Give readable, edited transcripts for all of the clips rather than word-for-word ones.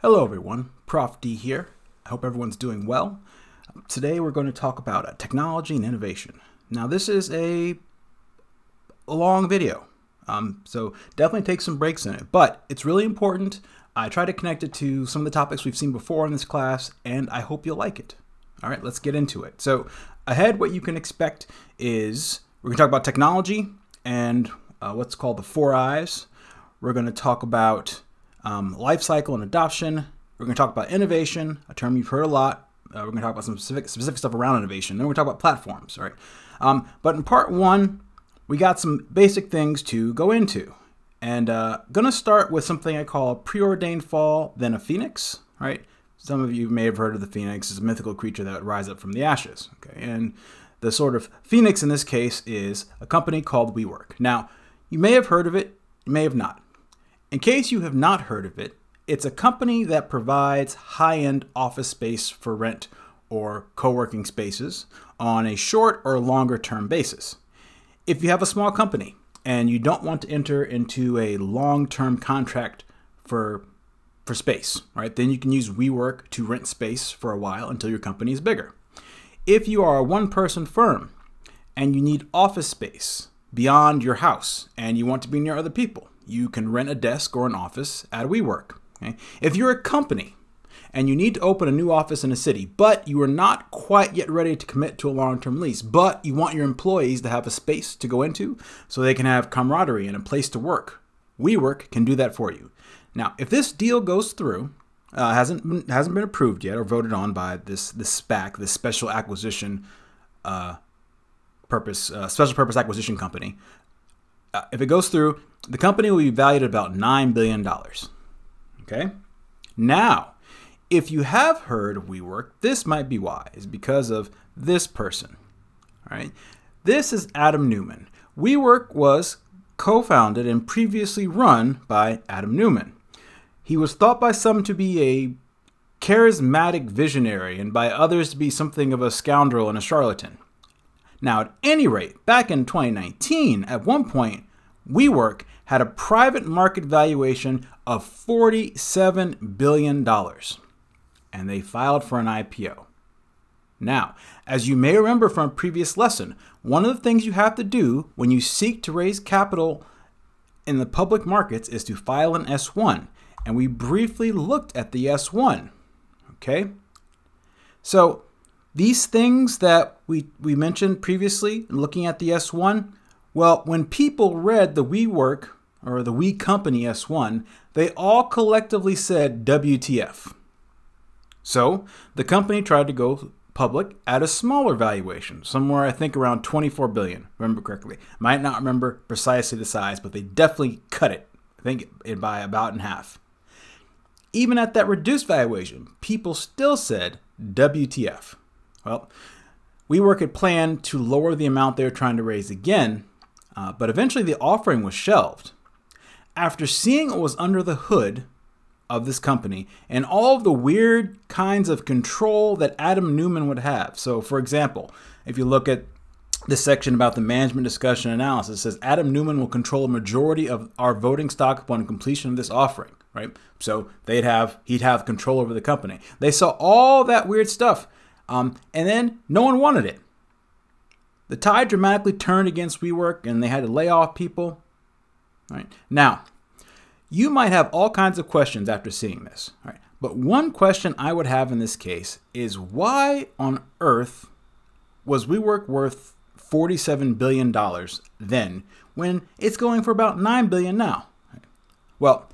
Hello everyone, Prof D here. I hope everyone's doing well. Today we're going to talk about technology and innovation. Now this is a long video, so definitely take some breaks in it, but it's really important. I try to connect it to some of the topics we've seen before in this class, and I hope you'll like it. All right, let's get into it. So ahead, what you can expect is we're going to talk about technology and what's called the 4 I's. We're going to talk about life cycle and adoption. We're going to talk about innovation, a term you've heard a lot. We're going to talk about some specific stuff around innovation. Then we're going to talk about platforms, right? But in part 1, we got some basic things to go into. And going to start with something I call a preordained fall, then a phoenix, right? Some of you may have heard of the phoenix. It's a mythical creature that would rise up from the ashes, okay? And the sort of phoenix in this case is a company called WeWork. Now, you may have heard of it, you may have not. In case you have not heard of it, it's a company that provides high-end office space for rent or co-working spaces on a short or longer term basis. If you have a small company and you don't want to enter into a long-term contract for space, right, then you can use WeWork to rent space for a while until your company is bigger. If you are a one-person firm and you need office space beyond your house and you want to be near other people, you can rent a desk or an office at WeWork. Okay? If you're a company and you need to open a new office in a city, but you are not quite yet ready to commit to a long-term lease, but you want your employees to have a space to go into so they can have camaraderie and a place to work, WeWork can do that for you. Now, if this deal goes through, hasn't been approved yet or voted on by this SPAC, this special acquisition special purpose acquisition company. If it goes through, the company will be valued at about $9 billion. Okay? Now, if you have heard of WeWork, this might be why. It's because of this person. All right? This is Adam Neumann. WeWork was co-founded and previously run by Adam Neumann. He was thought by some to be a charismatic visionary and by others to be something of a scoundrel and a charlatan. Now, at any rate, back in 2019, at one point, WeWork had a private market valuation of $47 billion, and they filed for an IPO. Now, as you may remember from a previous lesson, one of the things you have to do when you seek to raise capital in the public markets is to file an S1, and we briefly looked at the S1, okay? So, these things that we mentioned previously in looking at the S1, well, when people read the WeWork or the We Company S1, they all collectively said WTF. So the company tried to go public at a smaller valuation, somewhere I think around $24 billion, remember correctly. Might not remember precisely the size, but they definitely cut it, I think by about in half. Even at that reduced valuation, people still said WTF. Well, WeWork had planned to lower the amount they were trying to raise again, but eventually the offering was shelved. After seeing what was under the hood of this company and all of the weird kinds of control that Adam Neumann would have. So, for example, if you look at this section about the management discussion analysis, it says Adam Neumann will control a majority of our voting stock upon completion of this offering, right? So he'd have control over the company. They saw all that weird stuff. And then no one wanted it. The tide dramatically turned against WeWork and they had to lay off people. Right? Now, you might have all kinds of questions after seeing this. Right? But one question I would have in this case is why on earth was WeWork worth $47 billion then when it's going for about $9 billion now? Right? Well,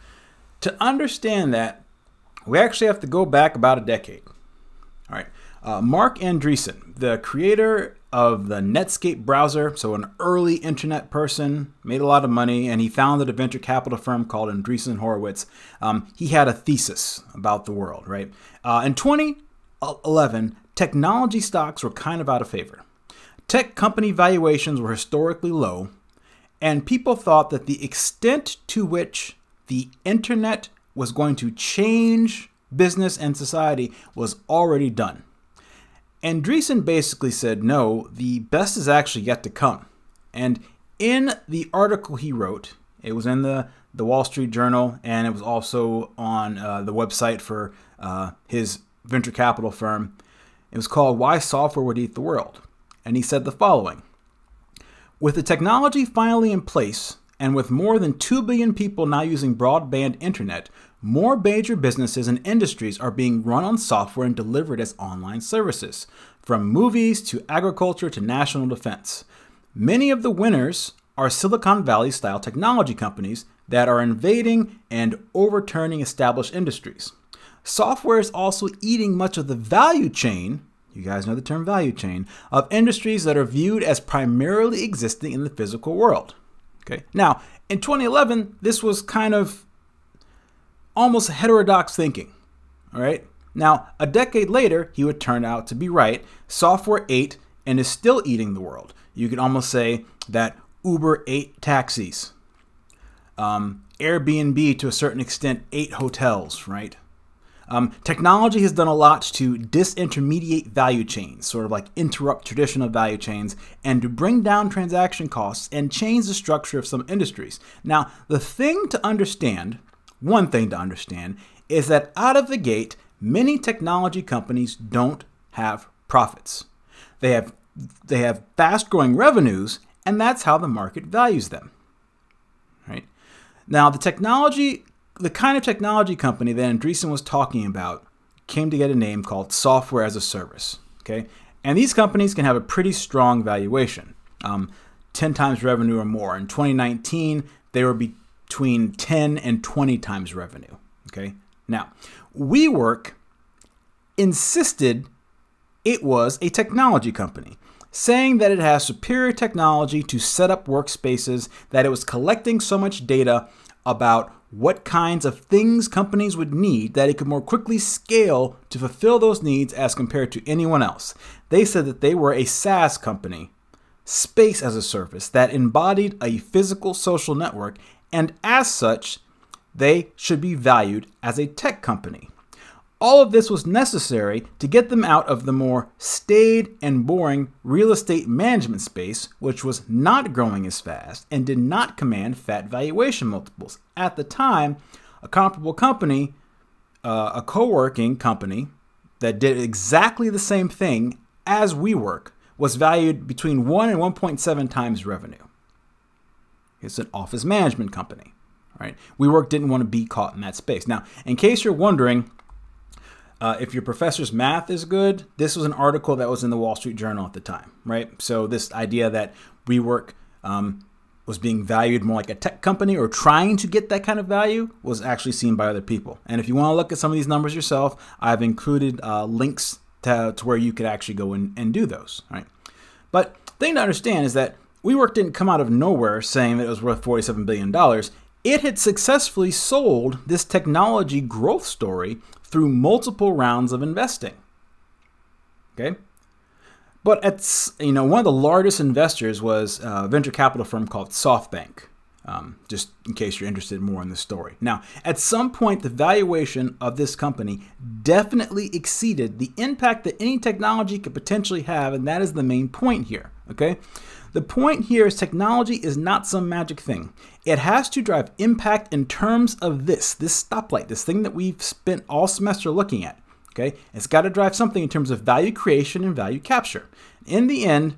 to understand that, we actually have to go back about a decade. All right. Mark Andreessen, the creator of the Netscape browser, so an early internet person, made a lot of money, and he founded a venture capital firm called Andreessen Horowitz. He had a thesis about the world, right? In 2011, technology stocks were kind of out of favor. Tech company valuations were historically low, and people thought that the extent to which the internet was going to change business and society was already done. Andreessen basically said, no, the best is actually yet to come. And in the article he wrote It was in the Wall Street Journal, and it was also on the website for his venture capital firm. It was called Why Software Would Eat the World. And he said the following: with the technology finally in place, and with more than 2 billion people now using broadband internet, more major businesses and industries are being run on software and delivered as online services, from movies to agriculture to national defense. Many of the winners are Silicon Valley-style technology companies that are invading and overturning established industries. Software is also eating much of the value chain, you guys know the term value chain, of industries that are viewed as primarily existing in the physical world. Okay. Now, in 2011, this was kind of almost heterodox thinking. All right. Now, a decade later, he would turn out to be right. Software ate and is still eating the world. You could almost say that Uber ate taxis. Airbnb, to a certain extent, ate hotels, right? Technology has done a lot to disintermediate value chains, sort of like interrupt traditional value chains, and to bring down transaction costs and change the structure of some industries. Now, the thing to understand, one thing to understand, is that out of the gate, many technology companies don't have profits. They have fast-growing revenues, and that's how the market values them. Right? Now, the kind of technology company that Andreessen was talking about came to get a name called software as a service. Okay? And these companies can have a pretty strong valuation, 10 times revenue or more. In 2019, they were between 10 and 20 times revenue. Okay? Now, WeWork insisted it was a technology company, saying that it has superior technology to set up workspaces, that it was collecting so much data about what kinds of things companies would need that it could more quickly scale to fulfill those needs as compared to anyone else. They said that they were a SaaS company, space as a service, that embodied a physical social network, and as such, they should be valued as a tech company. All of this was necessary to get them out of the more staid and boring real estate management space, which was not growing as fast and did not command fat valuation multiples. At the time, a comparable company, a co-working company that did exactly the same thing as WeWork, was valued between 1 and 1.7 times revenue. It's an office management company, right? WeWork didn't want to be caught in that space. Now, in case you're wondering, if your professor's math is good, this was an article that was in the Wall Street Journal at the time, right? So this idea that WeWork was being valued more like a tech company or trying to get that kind of value was actually seen by other people. And if you want to look at some of these numbers yourself, I've included links to where you could actually go and do those, right? But the thing to understand is that WeWork didn't come out of nowhere saying that it was worth $47 billion. It had successfully sold this technology growth story through multiple rounds of investing. Okay, but one of the largest investors was a venture capital firm called SoftBank. Just in case you're interested more in the story. Now, at some point, the valuation of this company definitely exceeded the impact that any technology could potentially have, and that is the main point here. Okay. The point here is technology is not some magic thing. It has to drive impact in terms of this stoplight, this thing that we've spent all semester looking at. Okay, it's got to drive something in terms of value creation and value capture. In the end,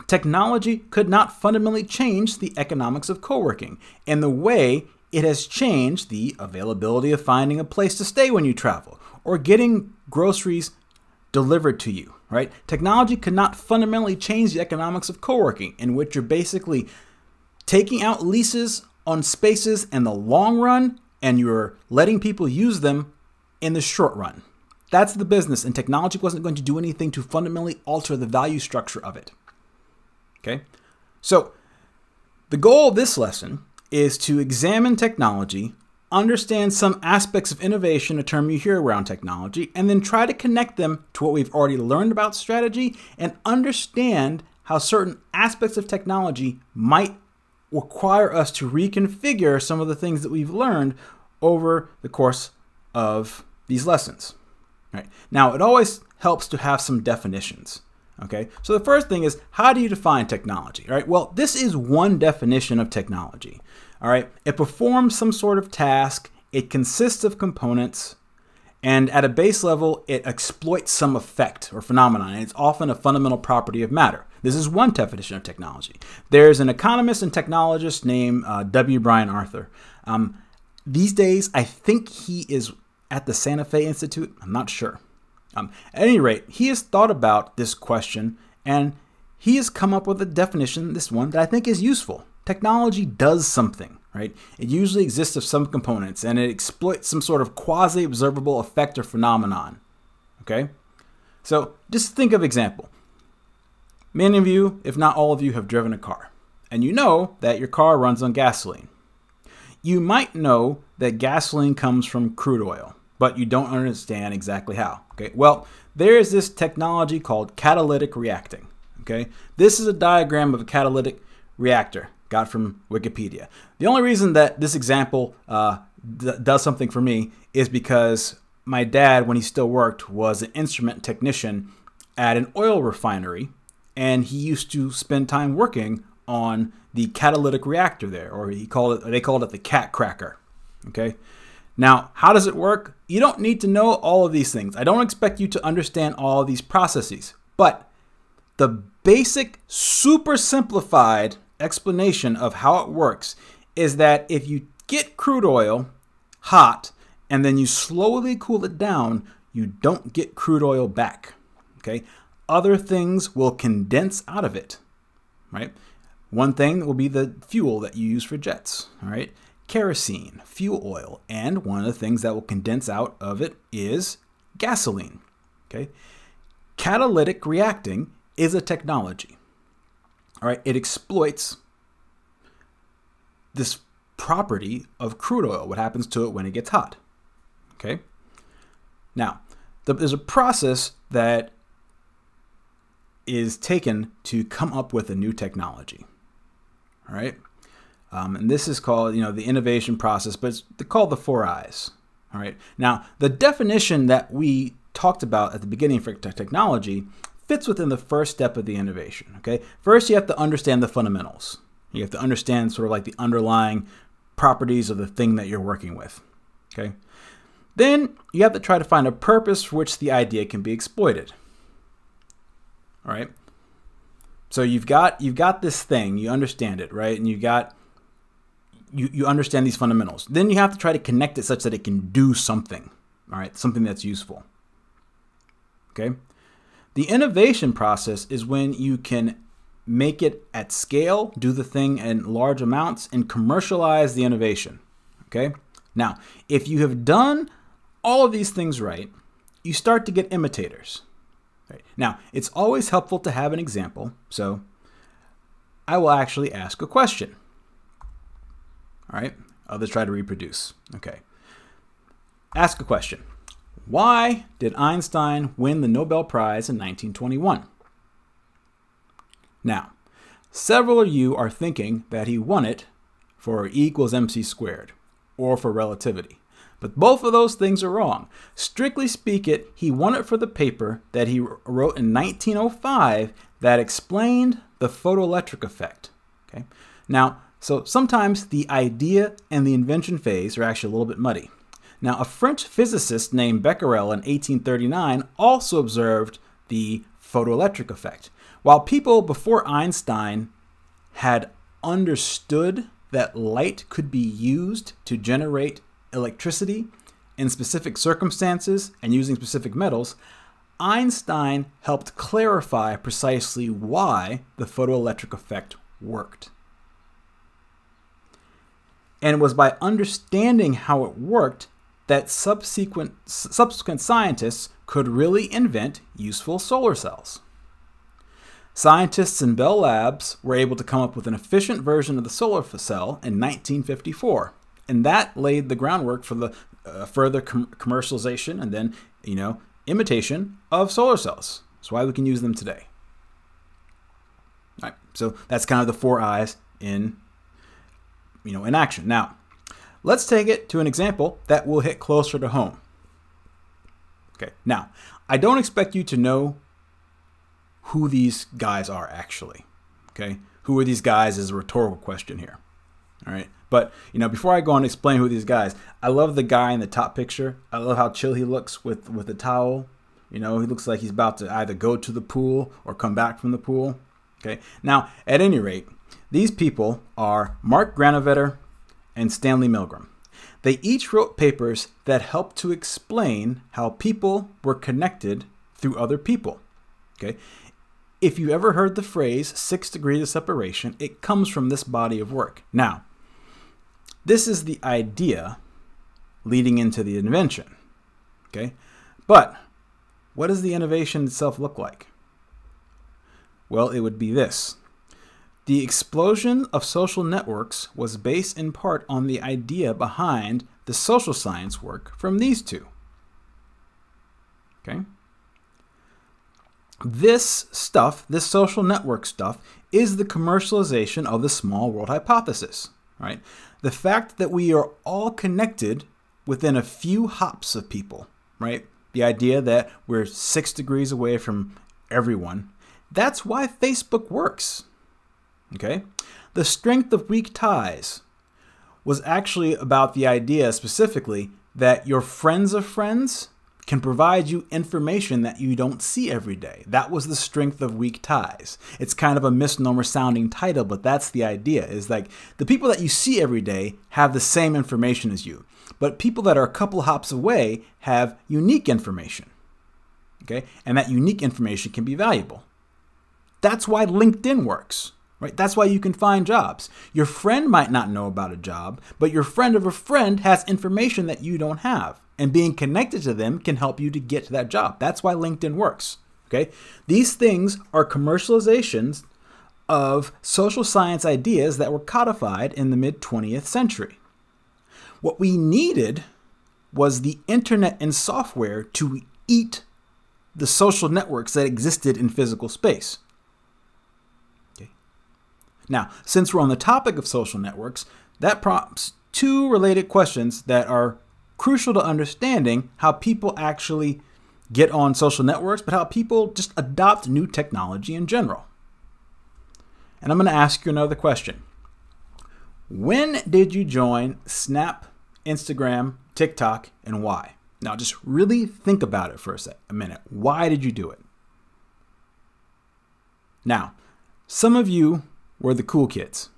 technology could not fundamentally change the economics of co-working and the way it has changed the availability of finding a place to stay when you travel or getting groceries delivered to you, right? Technology could not fundamentally change the economics of co-working, in which you're basically taking out leases on spaces in the long run and you're letting people use them in the short run. That's the business, and technology wasn't going to do anything to fundamentally alter the value structure of it. Okay? So the goal of this lesson is to examine technology, understand some aspects of innovation, a term you hear around technology, and then try to connect them to what we've already learned about strategy and understand how certain aspects of technology might require us to reconfigure some of the things that we've learned over the course of these lessons. Right. Now, it always helps to have some definitions. Okay, so the first thing is, how do you define technology? Right. Well, this is one definition of technology. All right, it performs some sort of task. It consists of components, and at a base level, it exploits some effect or phenomenon. And it's often a fundamental property of matter. This is one definition of technology. There's an economist and technologist named W. Brian Arthur. These days, I think he is at the Santa Fe Institute. I'm not sure. At any rate, he has thought about this question, and he has come up with a definition, this one, that I think is useful. Technology does something, right? It usually exists of some components, and it exploits some sort of quasi-observable effect or phenomenon, okay? So just think of example. Many of you, if not all of you, have driven a car, and you know that your car runs on gasoline. You might know that gasoline comes from crude oil, but you don't understand exactly how, okay? Well, there is this technology called catalytic reacting, okay? This is a diagram of a catalytic reactor. Got from Wikipedia. The only reason that this example does something for me is because my dad, when he still worked, was an instrument technician at an oil refinery, and he used to spend time working on the catalytic reactor there, or they called it the cat cracker. Okay. Now, how does it work? You don't need to know all of these things. I don't expect you to understand all of these processes, but the basic, super simplified explanation of how it works is that if you get crude oil hot and then you slowly cool it down, you don't get crude oil back. Okay, other things will condense out of it, right? One thing will be the fuel that you use for jets, all right? Kerosene, fuel oil, and one of the things that will condense out of it is gasoline. Okay, catalytic reacting is a technology. All right, it exploits this property of crude oil, what happens to it when it gets hot. Okay. Now, there's a process that is taken to come up with a new technology. All right. And this is called, the innovation process, but it's called the 4 I's. All right. Now, the definition that we talked about at the beginning for technology fits within the first step of the innovation, okay? First, you have to understand the fundamentals. You have to understand sort of like the underlying properties of the thing that you're working with, okay? Then you have to try to find a purpose for which the idea can be exploited, all right? So you've got this thing, you understand it, right? And you understand these fundamentals. Then you have to try to connect it such that it can do something, all right? Something that's useful, okay? The innovation process is when you can make it at scale, do the thing in large amounts, and commercialize the innovation. Okay? Now, if you have done all of these things right, you start to get imitators. Right? Now, it's always helpful to have an example, so I will actually ask a question. All right? Others try to reproduce. Okay. Ask a question. Why did Einstein win the Nobel Prize in 1921? Now, several of you are thinking that he won it for E = mc squared, or for relativity. But both of those things are wrong. Strictly speaking, he won it for the paper that he wrote in 1905 that explained the photoelectric effect. Okay? Now, so sometimes the idea and the invention phase are actually a little bit muddy. Now, a French physicist named Becquerel in 1839 also observed the photoelectric effect. While people before Einstein had understood that light could be used to generate electricity in specific circumstances and using specific metals, Einstein helped clarify precisely why the photoelectric effect worked. And it was by understanding how it worked that subsequent scientists could really invent useful solar cells. Scientists in Bell Labs were able to come up with an efficient version of the solar cell in 1954, and that laid the groundwork for the further commercialization and then, imitation of solar cells. That's why we can use them today. All right, so that's kind of the 4 I's in action. Now, let's take it to an example that will hit closer to home. Okay, now, I don't expect you to know who these guys are actually. Okay, who are these guys is a rhetorical question here. All right, But, you know, before I go on and explain who these guys, I love the guy in the top picture. I love how chill he looks with the towel. You know, he looks like he's about to either go to the pool or come back from the pool. Okay. Now, at any rate, these people are Mark Granovetter and Stanley Milgram. They each wrote papers that helped to explain how people were connected through other people. Okay. If you ever heard the phrase 6 degrees of separation, it comes from this body of work. Now, this is the idea leading into the invention. Okay. But what does the innovation itself look like? Well, it would be this. The explosion of social networks was based in part on the idea behind the social science work from these two. Okay? This stuff, this social network stuff, is the commercialization of the small world hypothesis, right? The fact that we are all connected within a few hops of people, right? The idea that we're 6 degrees away from everyone. That's why Facebook works. Okay? The strength of weak ties was actually about the idea specifically that your friends of friends can provide you information that you don't see every day. That was the strength of weak ties. It's kind of a misnomer sounding title, but that's the idea, is like the people that you see every day have the same information as you, but people that are a couple hops away have unique information. Okay? And that unique information can be valuable. That's why LinkedIn works. Right? That's why you can find jobs. Your friend might not know about a job, but your friend of a friend has information that you don't have. And being connected to them can help you to get to that job. That's why LinkedIn works. Okay? These things are commercializations of social science ideas that were codified in the mid-20th century. What we needed was the internet and software to eat the social networks that existed in physical space. Now, since we're on the topic of social networks, that prompts two related questions that are crucial to understanding how people actually get on social networks, but how people just adopt new technology in general. And I'm going to ask you another question. When did you join Snap, Instagram, TikTok, and why? Now, just really think about it for a minute. Why did you do it? Now, some of you were the cool kids,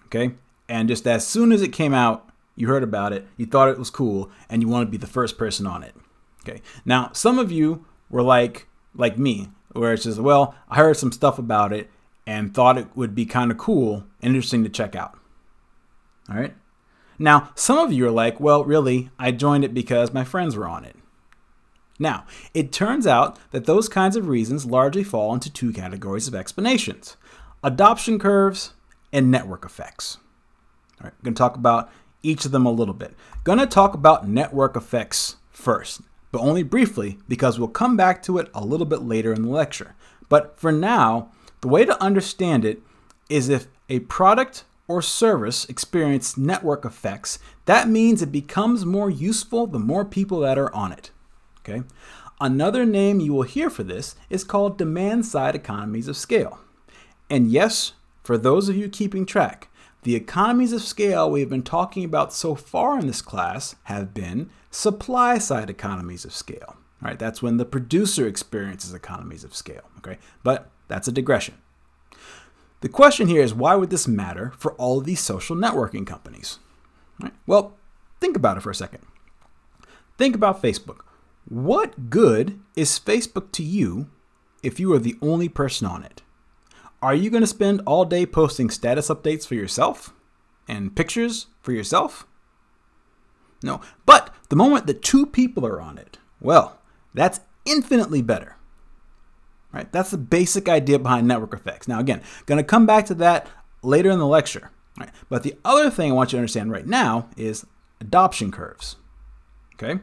okay? And just as soon as it came out, you heard about it, you thought it was cool, and you want to be the first person on it, okay? Now, some of you were like me, where it's just, well, I heard some stuff about it and thought it would be kind of cool and interesting to check out, all right? Now, some of you are like, well, really, I joined it because my friends were on it. Now, it turns out that those kinds of reasons largely fall into two categories of explanations: adoption curves and network effects. All right, I'm going to talk about each of them a little bit. Going to talk about network effects first, but only briefly because we'll come back to it a little bit later in the lecture. But for now, the way to understand it is if a product or service experience network effects, that means it becomes more useful the more people that are on it. Okay? Another name you will hear for this is called demand-side economies of scale. And yes, for those of you keeping track, the economies of scale we have been talking about so far in this class have been supply-side economies of scale. All right, that's when the producer experiences economies of scale. Okay, but that's a digression. The question here is, why would this matter for all of these social networking companies? All right, well, think about it for a second. Think about Facebook. What good is Facebook to you if you are the only person on it? Are you going to spend all day posting status updates for yourself and pictures for yourself? No. But the moment that two people are on it, well, that's infinitely better. Right? That's the basic idea behind network effects. Now, again, going to come back to that later in the lecture. Right? But the other thing I want you to understand right now is adoption curves. Okay?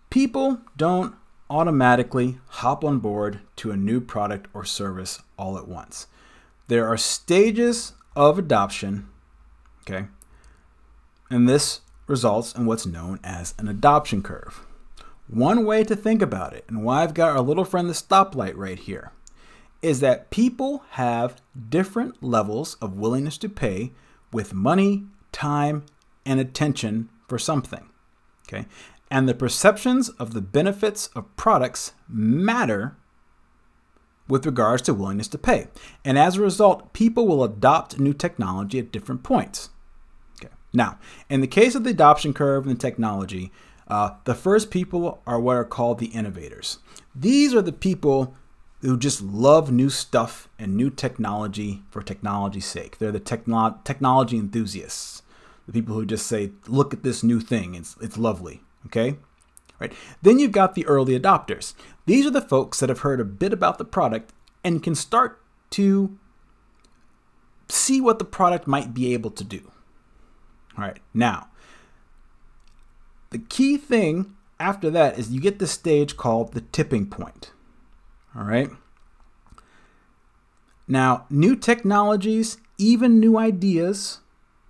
People don't automatically hop on board to a new product or service all at once. There are stages of adoption, okay? And this results in what's known as an adoption curve. One way to think about it, and why I've got our little friend the Stoplight right here, is that people have different levels of willingness to pay with money, time, and attention for something. Okay? And the perceptions of the benefits of products matter with regards to willingness to pay. And as a result, people will adopt new technology at different points. Okay. Now, in the case of the adoption curve and the technology, the first people are what are called the innovators. These are the people who just love new stuff and new technology for technology's sake. They're the technology enthusiasts. The people who just say, look at this new thing, it's lovely, okay? Right. Then you've got the early adopters. These are the folks that have heard a bit about the product and can start to see what the product might be able to do. All right, now, the key thing after that is you get this stage called the tipping point. All right. Now, new technologies, even new ideas,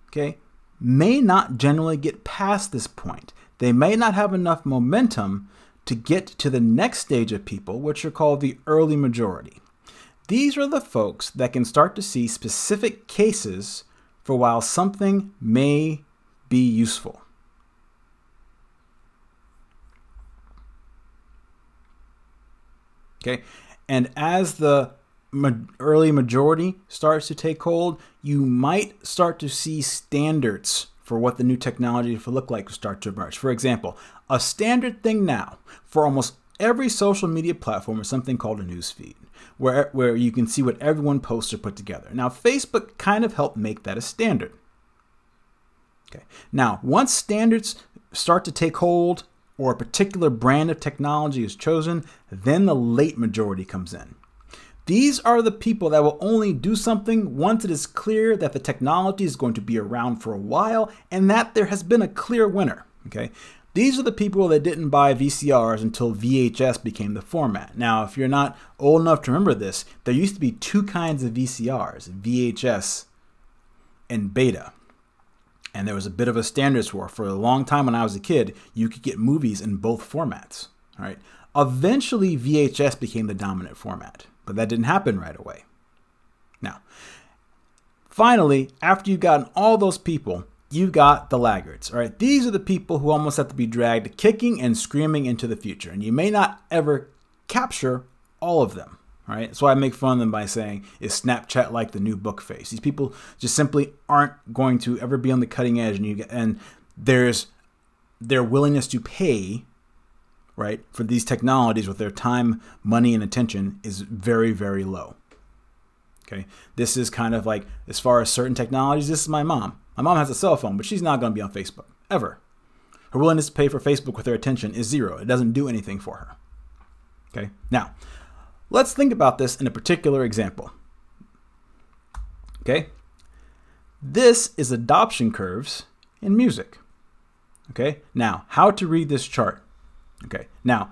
okay, may not generally get past this point. They may not have enough momentum to get to the next stage of people, which are called the early majority. These are the folks that can start to see specific cases for why something may be useful. Okay, and as the early majority starts to take hold, you might start to see standards for what the new technology will look like to start to emerge. For example, a standard thing now for almost every social media platform is something called a news feed, where you can see what everyone posts or put together. Now, Facebook kind of helped make that a standard. Okay. Now, once standards start to take hold or a particular brand of technology is chosen, then the late majority comes in. These are the people that will only do something once it is clear that the technology is going to be around for a while and that there has been a clear winner. Okay? These are the people that didn't buy VCRs until VHS became the format. Now, if you're not old enough to remember this, there used to be two kinds of VCRs, VHS and beta. And there was a bit of a standards war. For a long time when I was a kid, you could get movies in both formats. All right? Eventually, VHS became the dominant format. But that didn't happen right away. Now, finally, after you've gotten all those people, you've got the laggards. All right, these are the people who almost have to be dragged kicking and screaming into the future. And you may not ever capture all of them. All right, so I make fun of them by saying, is Snapchat like the new book face? These people just simply aren't going to ever be on the cutting edge. And there's their willingness to pay, right, for these technologies with their time, money, and attention is very, very low. Okay, this is kind of like, as far as certain technologies, this is my mom. My mom has a cell phone, but she's not going to be on Facebook, ever. Her willingness to pay for Facebook with her attention is zero. It doesn't do anything for her. Okay, now, let's think about this in a particular example. Okay, this is adoption curves in music. Okay, now, how to read this chart. Okay, now,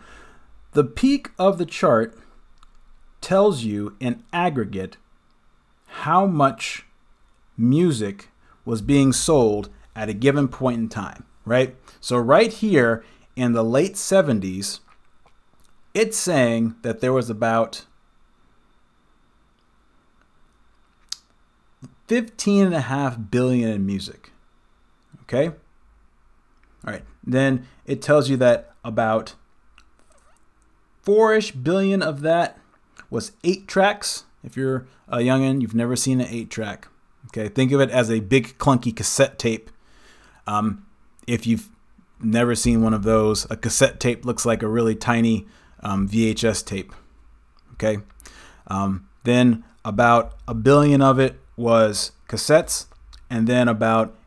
the peak of the chart tells you in aggregate how much music was being sold at a given point in time, right? So right here in the late 70s, it's saying that there was about 15.5 billion in music, okay? All right, then it tells you that about 4-ish billion of that was 8 tracks. If you're a youngin', you've never seen an 8-track. Okay, think of it as a big clunky cassette tape. If you've never seen one of those, a cassette tape looks like a really tiny VHS tape. Okay, then about 1 billion of it was cassettes, and then about,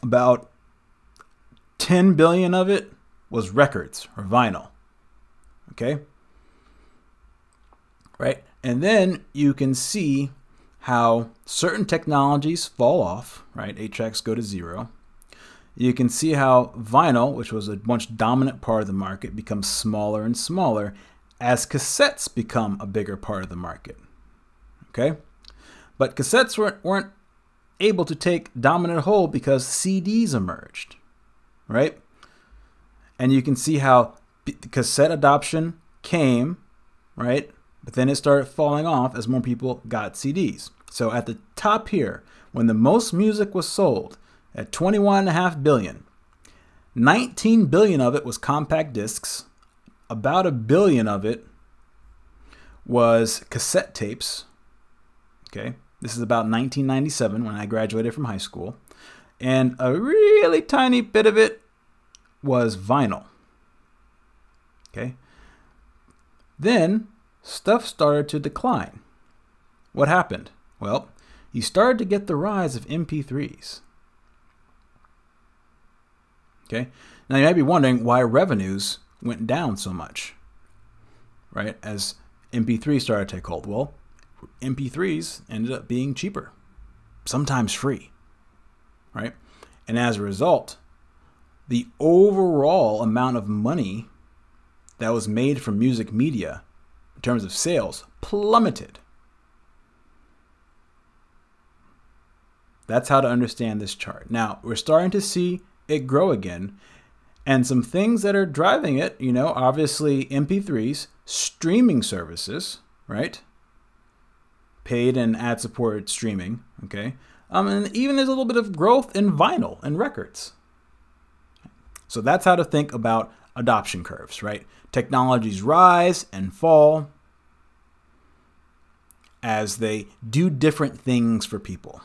about 10 billion of it was records or vinyl. Okay, right, and then you can see how certain technologies fall off, right? 8 tracks go to 0. You can see how vinyl, which was a much dominant part of the market, becomes smaller and smaller as cassettes become a bigger part of the market. Okay, but cassettes weren't able to take dominant hold because CDs emerged, right? And you can see how cassette adoption came, right? But then it started falling off as more people got CDs. So at the top here, when the most music was sold at 21.5 billion, 19 billion of it was compact discs. About 1 billion of it was cassette tapes. Okay, this is about 1997 when I graduated from high school. And a really tiny bit of it was vinyl. Okay. Then stuff started to decline. What happened? Well, you started to get the rise of MP3s. Okay. Now you might be wondering why revenues went down so much, right? As MP3 started to take hold. Well, MP3s ended up being cheaper, sometimes free, right? And as a result, the overall amount of money that was made from music media in terms of sales plummeted. That's how to understand this chart. Now, we're starting to see it grow again. And some things that are driving it, you know, obviously MP3s, streaming services, right? Paid and ad-supported streaming, okay? And even there's a little bit of growth in vinyl and records. So that's how to think about adoption curves, right? Technologies rise and fall as they do different things for people,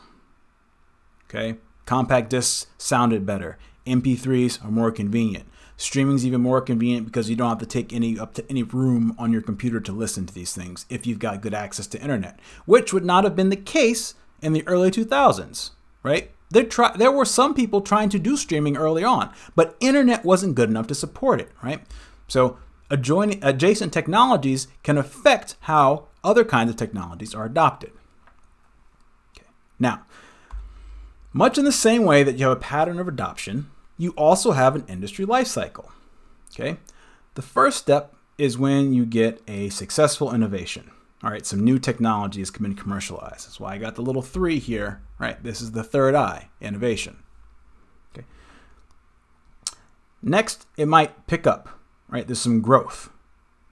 okay? Compact discs sounded better. MP3s are more convenient. Streaming's even more convenient because you don't have to take up to any room on your computer to listen to these things if you've got good access to internet, which would not have been the case in the early 2000s, right? There were some people trying to do streaming early on, but internet wasn't good enough to support it, right? So adjacent technologies can affect how other kinds of technologies are adopted. Okay. Now, much in the same way that you have a pattern of adoption, you also have an industry life cycle. Okay? The first step is when you get a successful innovation. All right, some new technology has been commercialized. That's why I got the little 3 here, right? This is the third I, innovation. Okay. Next, it might pick up, right? There's some growth.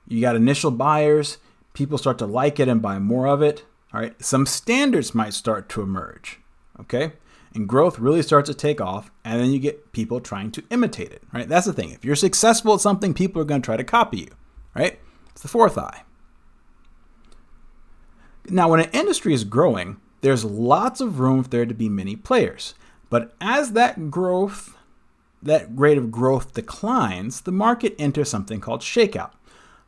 You got initial buyers, people start to like it and buy more of it. All right, some standards might start to emerge. Okay? And growth really starts to take off, and then you get people trying to imitate it, right? That's the thing. If you're successful at something, people are going to try to copy you, right? It's the fourth I. Now, when an industry is growing, there's lots of room for there to be many players. But as that rate of growth declines, the market enters something called shakeout.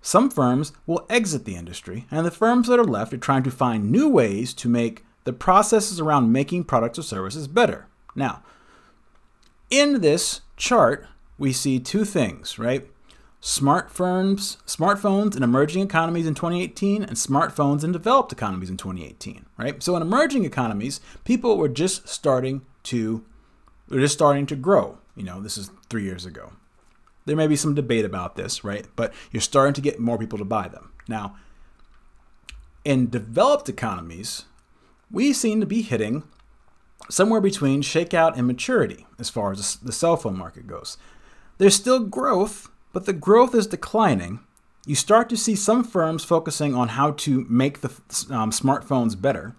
Some firms will exit the industry, and the firms that are left are trying to find new ways to make the processes around making products or services better. Now, in this chart, we see 2 things, right? Smartphones in emerging economies in 2018 and smartphones in developed economies in 2018, right? So in emerging economies, people were just starting to grow. You know, this is 3 years ago. There may be some debate about this, right? But you're starting to get more people to buy them. Now, in developed economies, we seem to be hitting somewhere between shakeout and maturity as far as the cell phone market goes. There's still growth, but the growth is declining. You start to see some firms focusing on how to make the smartphones better.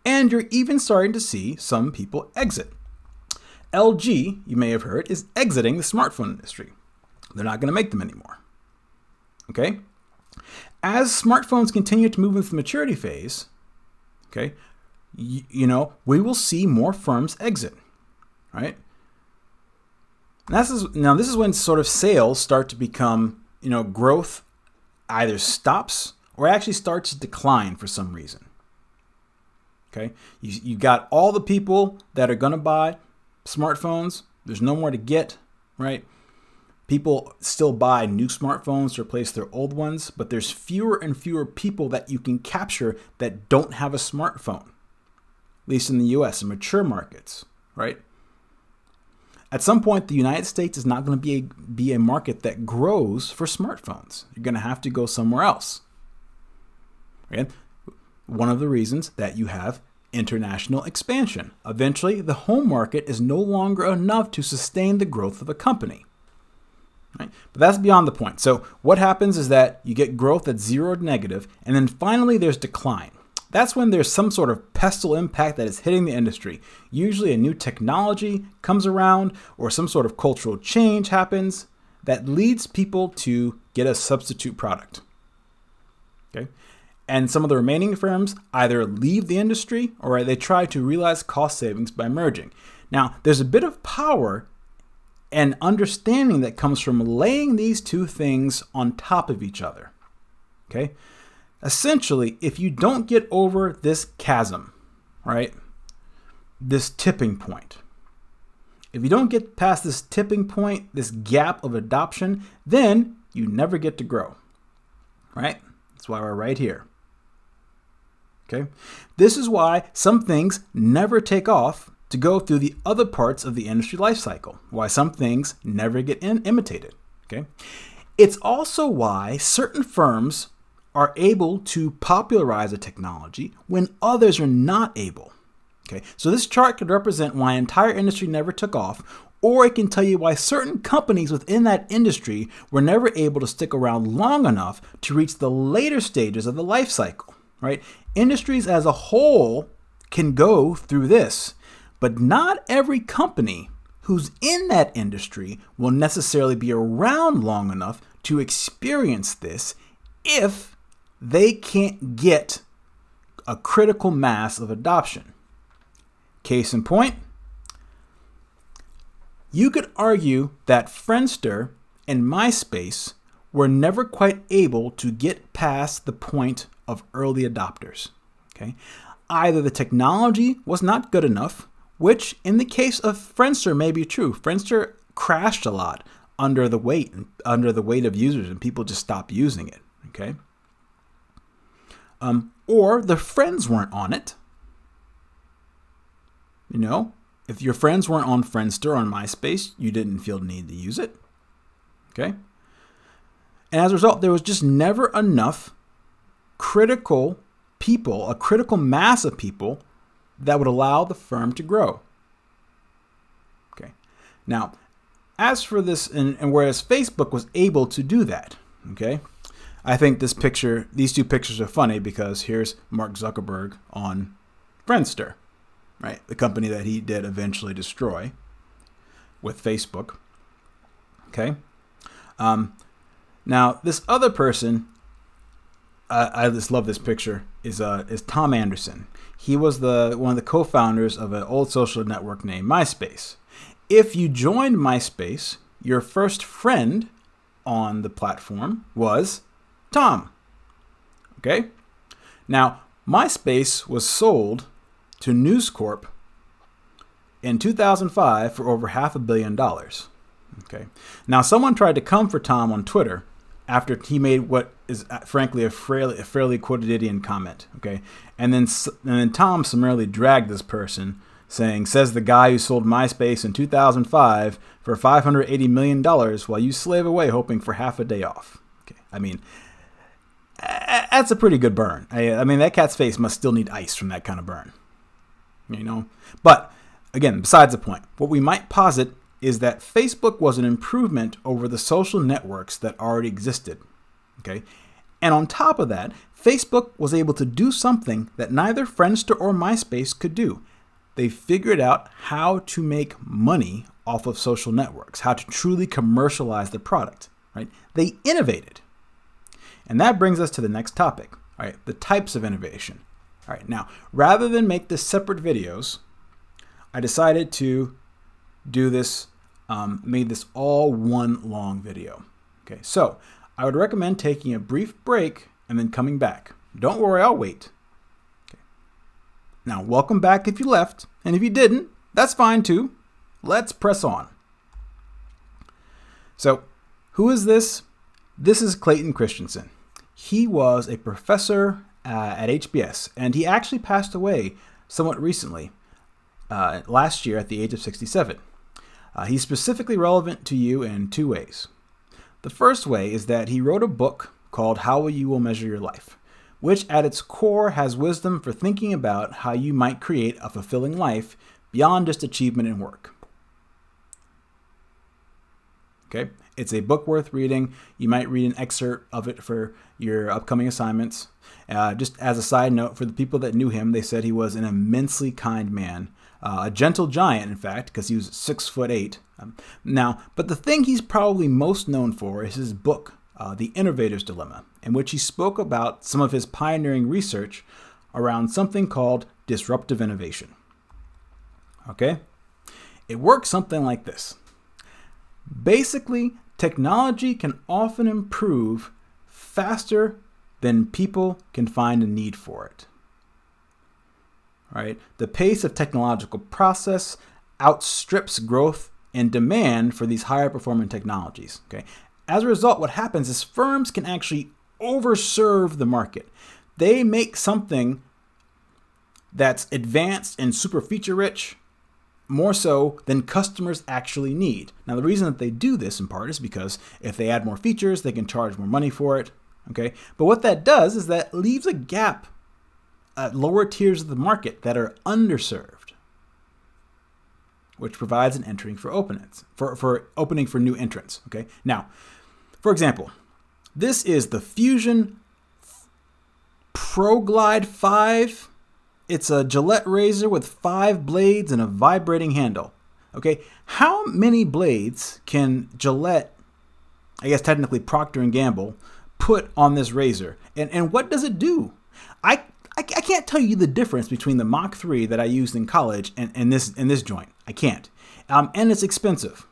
And you're even starting to see some people exit. LG, you may have heard, is exiting the smartphone industry. They're not going to make them anymore. Okay? As smartphones continue to move into the maturity phase, okay, we will see more firms exit, right? Now this is when sort of sales start to become, growth either stops or actually starts to decline for some reason. Okay, you got all the people that are going to buy smartphones. There's no more to get, right? People still buy new smartphones to replace their old ones, but there's fewer and fewer people that you can capture that don't have a smartphone, at least in the US and mature markets, right? At some point, the United States is not going to be a market that grows for smartphones. You're going to have to go somewhere else. Right? One of the reasons that you have international expansion. Eventually, the home market is no longer enough to sustain the growth of a company. Right? But that's beyond the point. So what happens is that you get growth that's zero to negative, and then finally there's decline. That's when there's some sort of pestle impact that is hitting the industry. Usually a new technology comes around or some sort of cultural change happens that leads people to get a substitute product. Okay? And some of the remaining firms either leave the industry or they try to realize cost savings by merging. Now, there's a bit of power and understanding that comes from laying these two things on top of each other. Okay? Essentially, if you don't get over this chasm, right, this tipping point, if you don't get past this tipping point, this gap of adoption, then you never get to grow, right? That's why we're right here. Okay? This is why some things never take off to go through the other parts of the industry life cycle, why some things never get imitated. Okay? It's also why certain firms are able to popularize a technology when others are not able. Okay, so this chart could represent why an entire industry never took off, or it can tell you why certain companies within that industry were never able to stick around long enough to reach the later stages of the life cycle. Right? Industries as a whole can go through this, but not every company who's in that industry will necessarily be around long enough to experience this if they can't get a critical mass of adoption. Case in point, you could argue that Friendster and MySpace were never quite able to get past the point of early adopters. Okay? Either the technology was not good enough, which in the case of Friendster may be true. Friendster crashed a lot under the weight of users, and people just stopped using it. Okay? Or the friends weren't on it. You know, if your friends weren't on Friendster or on MySpace, you didn't feel the need to use it. Okay? And as a result, there was just never enough critical people, a critical mass of people that would allow the firm to grow. Okay. Now, as for this, and whereas Facebook was able to do that, okay, I think these two pictures are funny because here's Mark Zuckerberg on Friendster, right? The company that he did eventually destroy with Facebook. Okay. Now this other person, I just love this picture, is Tom Anderson. He was one of the co-founders of an old social network named MySpace. If you joined MySpace, your first friend on the platform was Tom. Okay? Now, MySpace was sold to News Corp in 2005 for over $500 million. Okay. Now, someone tried to come for Tom on Twitter after he made what is frankly a fairly quotidian comment. Okay. And then Tom summarily dragged this person, says the guy who sold MySpace in 2005 for $580 million while you slave away hoping for half a day off. Okay. I mean, that's a pretty good burn. I mean, that cat's face must still need ice from that kind of burn. You know? But, again, besides the point, what we might posit is that Facebook was an improvement over the social networks that already existed. Okay? And on top of that, Facebook was able to do something that neither Friendster or MySpace could do. They figured out how to make money off of social networks, how to truly commercialize the product. Right? They innovated. And that brings us to the next topic, all right, the types of innovation. All right, now, rather than make this separate videos, I decided to do this, made this all one long video. Okay, so I would recommend taking a brief break and then coming back. Don't worry, I'll wait. Okay. Now, welcome back if you left, and if you didn't, that's fine too. Let's press on. So, who is this? This is Clayton Christensen. He was a professor at HBS, and he actually passed away somewhat recently, last year at the age of 67. He's specifically relevant to you in two ways. The first way is that he wrote a book called How You Will Measure Your Life, which at its core has wisdom for thinking about how you might create a fulfilling life beyond just achievement in work. Okay? It's a book worth reading. You might read an excerpt of it for your upcoming assignments. Just as a side note, for the people that knew him, they said he was an immensely kind man. A gentle giant, in fact, because he was 6'8". But the thing he's probably most known for is his book, The Innovator's Dilemma, in which he spoke about some of his pioneering research around something called disruptive innovation. Okay? It works something like this. Basically, technology can often improve faster than people can find a need for it. Right? The pace of technological process outstrips growth and demand for these higher performing technologies. Okay? As a result, what happens is firms can actually overserve the market. They make something that's advanced and super feature rich more so than customers actually need. Now, the reason that they do this in part is because if they add more features, they can charge more money for it. Okay? But what that does is that leaves a gap at lower tiers of the market that are underserved, which provides an entering for openings, for opening for new entrants. Okay. Now, for example, this is the Fusion Pro Glide 5. It's a Gillette razor with 5 blades and a vibrating handle. Okay. How many blades can Gillette, I guess technically Procter & Gamble, put on this razor? And what does it do? I can't tell you the difference between the Mach 3 that I used in college and this joint. I can't. And it's expensive.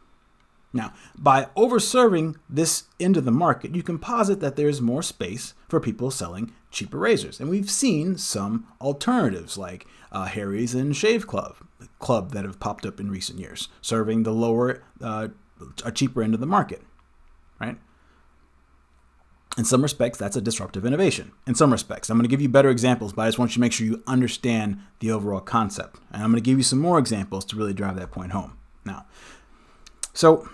Now, by overserving this end of the market, you can posit that there's more space for people selling cheaper razors. And we've seen some alternatives like Harry's and Shave Club that have popped up in recent years, serving the lower, a cheaper end of the market, right? In some respects, that's a disruptive innovation. In some respects, I'm going to give you better examples, but I just want you to make sure you understand the overall concept. And I'm going to give you some more examples to really drive that point home. Now, so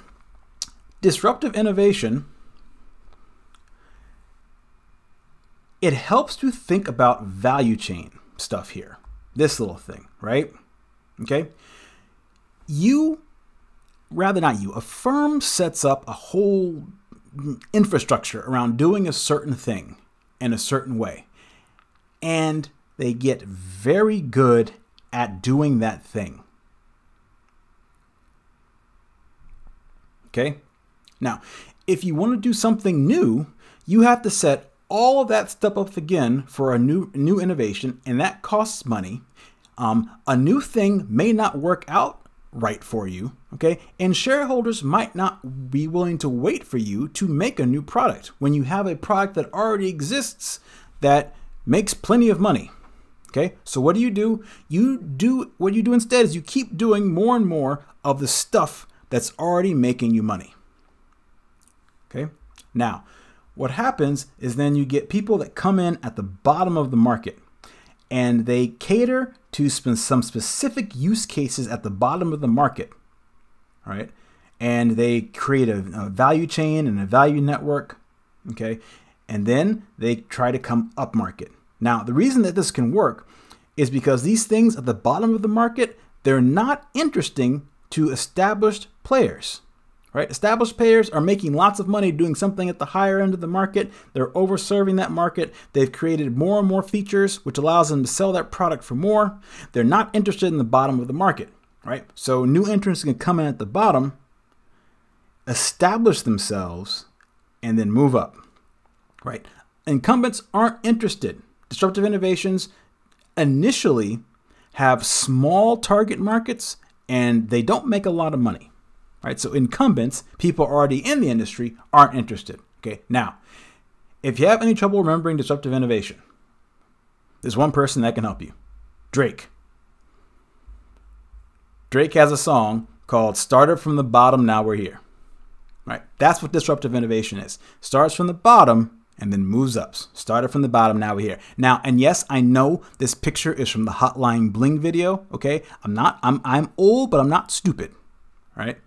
disruptive innovation, it helps to think about value chain stuff here. This little thing, right? Okay. A firm sets up a whole infrastructure around doing a certain thing in a certain way, and they get very good at doing that thing. Okay? Now, if you want to do something new, you have to set all of that stuff up again for a new innovation, and that costs money. A new thing may not work out right for you, okay? And shareholders might not be willing to wait for you to make a new product when you have a product that already exists that makes plenty of money, okay? So what do? What you do instead is you keep doing more and more of the stuff that's already making you money, okay? Now, what happens is then you get people that come in at the bottom of the market, and they cater to some specific use cases at the bottom of the market, all right? And they create a value chain and a value network, okay? And then they try to come up market. Now, the reason that this can work is because these things at the bottom of the market, they're not interesting to established players, right? Established players are making lots of money doing something at the higher end of the market. They're overserving that market. They've created more and more features, which allows them to sell that product for more. They're not interested in the bottom of the market, right? So new entrants can come in at the bottom, establish themselves, and then move up, right? Incumbents aren't interested. Disruptive innovations initially have small target markets, and they don't make a lot of money. Right, so incumbents, people already in the industry, aren't interested. Okay, now, if you have any trouble remembering disruptive innovation, there's one person that can help you. Drake. Drake has a song called "Started from the Bottom, Now We're Here." Right, that's what disruptive innovation is. Starts from the bottom and then moves up. Started from the bottom, now we're here. Now, and yes, I know this picture is from the Hotline Bling video. Okay, I'm old, but I'm not stupid. Right.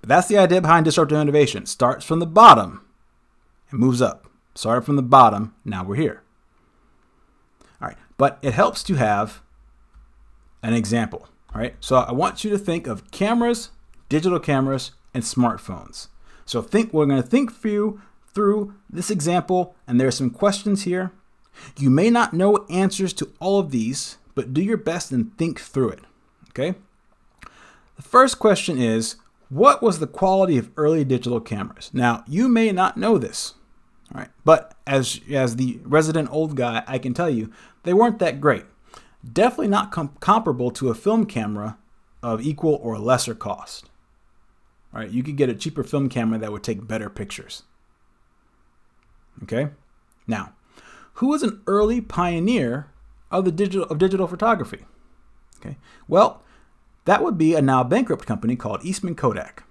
But that's the idea behind disruptive innovation. Starts from the bottom and moves up. Started from the bottom, now we're here. All right, but it helps to have an example. All right, so I want you to think of cameras, digital cameras, and smartphones. So we're going to think through this example, and there are some questions here. You may not know answers to all of these, but do your best and think through it. Okay? The first question is, what was the quality of early digital cameras? Now, you may not know this, all right? But as the resident old guy, I can tell you, they weren't that great. Definitely not comparable to a film camera of equal or lesser cost. All right? You could get a cheaper film camera that would take better pictures. Okay? Now, who was an early pioneer of digital photography? Okay? Well, that would be a now bankrupt company called Eastman Kodak.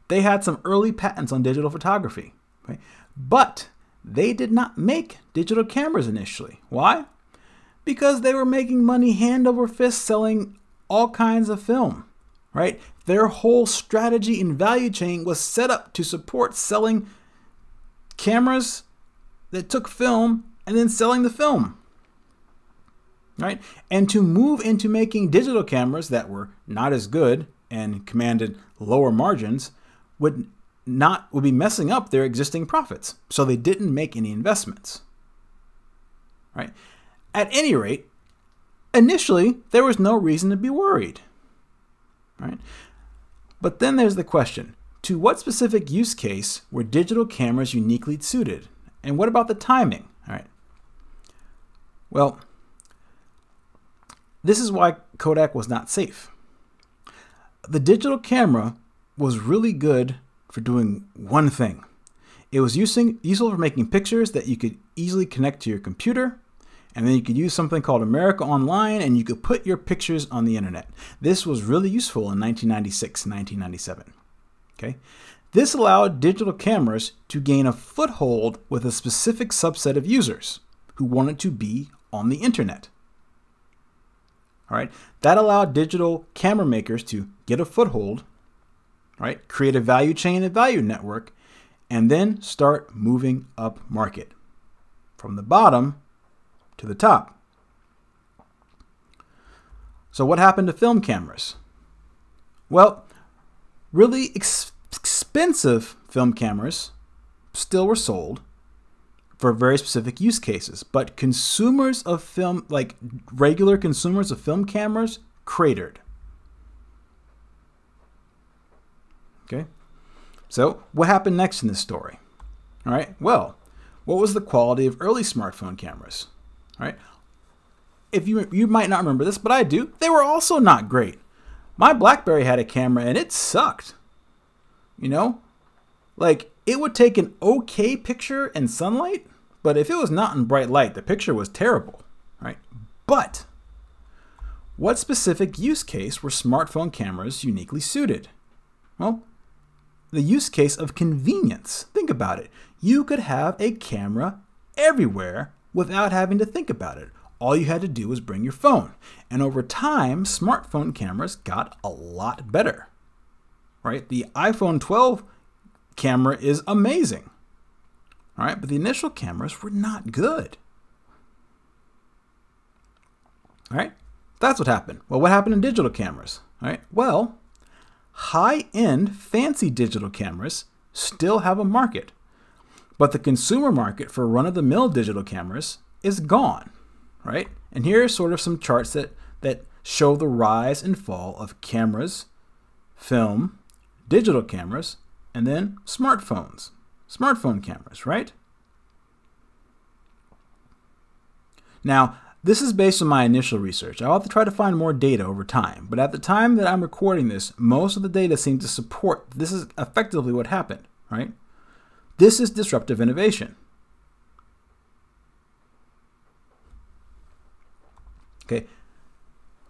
They had some early patents on digital photography, okay? But they did not make digital cameras initially. Why? Because they were making money hand over fist selling all kinds of film, right? Their whole strategy and value chain was set up to support selling cameras that took film and then selling the film. Right? And to move into making digital cameras that were not as good and commanded lower margins would be messing up their existing profits. So they didn't make any investments. Right? At any rate, initially there was no reason to be worried. Right? But then there's the question, to what specific use case were digital cameras uniquely suited? And what about the timing? All right. Well, this is why Kodak was not safe. The digital camera was really good for doing one thing. It was useful for making pictures that you could easily connect to your computer, and then you could use something called America Online, and you could put your pictures on the internet. This was really useful in 1996 and 1997. Okay? This allowed digital cameras to gain a foothold with a specific subset of users who wanted to be on the internet. All right, that allowed digital camera makers to get a foothold, right, create a value chain and value network, and then start moving up market from the bottom to the top. So what happened to film cameras? Well, really expensive film cameras still were sold for very specific use cases, but consumers of film, like regular consumers of film cameras, cratered. Okay, so what happened next in this story? All right, well, what was the quality of early smartphone cameras? All right, if you might not remember this, but I do, they were also not great. My BlackBerry had a camera and it sucked. You know, like it would take an okay picture in sunlight, but if it was not in bright light, the picture was terrible, right? But what specific use case were smartphone cameras uniquely suited? Well, the use case of convenience. Think about it. You could have a camera everywhere without having to think about it. All you had to do was bring your phone. And over time, smartphone cameras got a lot better, right? The iPhone 12 camera is amazing. All right, but the initial cameras were not good. All right, that's what happened. Well, what happened in digital cameras? All right, well, high-end fancy digital cameras still have a market, but the consumer market for run-of-the-mill digital cameras is gone, right? And here are sort of some charts that show the rise and fall of cameras, film, digital cameras, and then smartphones. Smartphone cameras, right? Now, this is based on my initial research. I'll have to try to find more data over time, but at the time that I'm recording this, most of the data seem to support this is effectively what happened, right? This is disruptive innovation. Okay.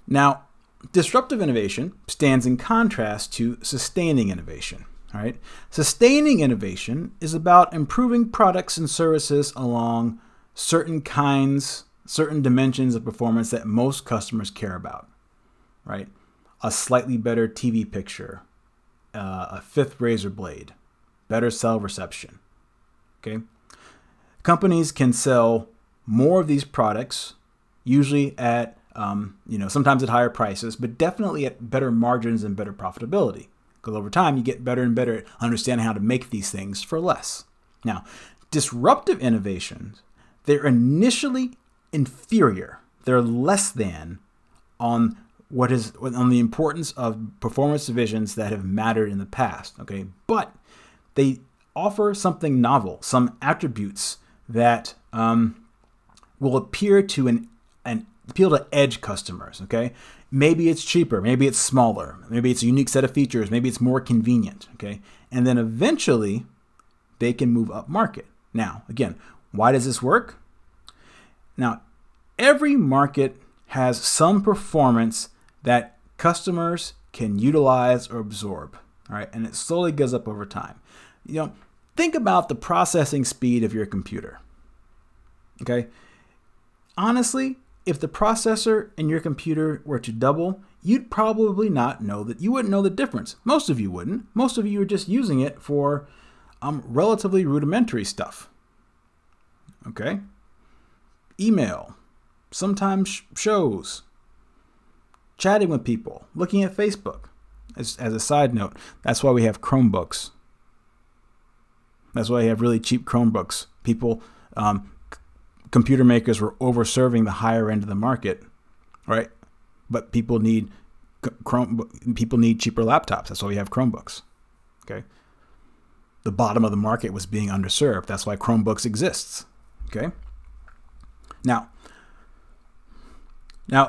Now, disruptive innovation stands in contrast to sustaining innovation. All right. Sustaining innovation is about improving products and services along certain dimensions of performance that most customers care about, right? A slightly better TV picture, a fifth razor blade, better cell reception, okay? Companies can sell more of these products, usually at, sometimes at higher prices, but definitely at better margins and better profitability. because over time you get better and better at understanding how to make these things for less. Now, disruptive innovations, they're initially inferior. They're less than on the importance of performance divisions that have mattered in the past. Okay, but they offer something novel, some attributes that will appeal to edge customers. Okay, maybe it's cheaper, maybe it's smaller, maybe it's a unique set of features, maybe it's more convenient. Okay, and then eventually they can move up market. Now, again, why does this work? Now, every market has some performance that customers can utilize or absorb. All right, and it slowly goes up over time. Think about the processing speed of your computer. Okay, honestly, if the processor in your computer were to double, you'd probably not know that. You wouldn't know the difference. Most of you wouldn't. Most of you are just using it for relatively rudimentary stuff. Okay, email, sometimes shows, chatting with people, looking at Facebook. As a side note, that's why we have Chromebooks. That's why we have really cheap Chromebooks. People, computer makers were overserving the higher end of the market, right? But people need cheaper laptops. That's why we have Chromebooks. Okay. The bottom of the market was being underserved. That's why Chromebooks exists. Okay. Now,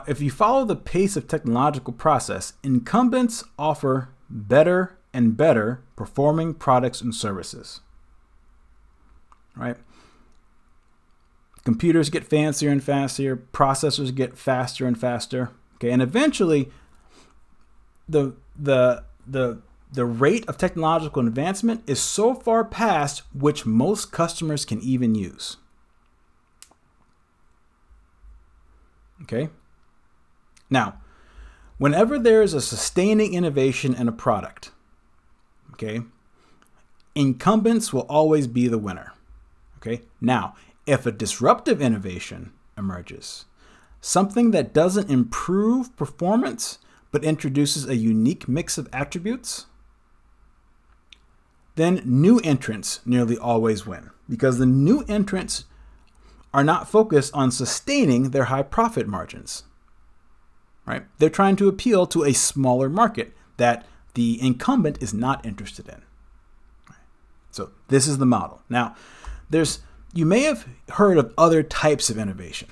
if you follow the pace of technological process, incumbents offer better and better performing products and services. Right? Computers get fancier and fancier, processors get faster and faster. Okay, and eventually the rate of technological advancement is so far past which most customers can even use. Okay? Now, whenever there is a sustaining innovation in a product, okay, incumbents will always be the winner. Okay? Now, if a disruptive innovation emerges, something that doesn't improve performance but introduces a unique mix of attributes, then new entrants nearly always win, because the new entrants are not focused on sustaining their high profit margins. Right? They're trying to appeal to a smaller market that the incumbent is not interested in. So this is the model. Now, you may have heard of other types of innovation.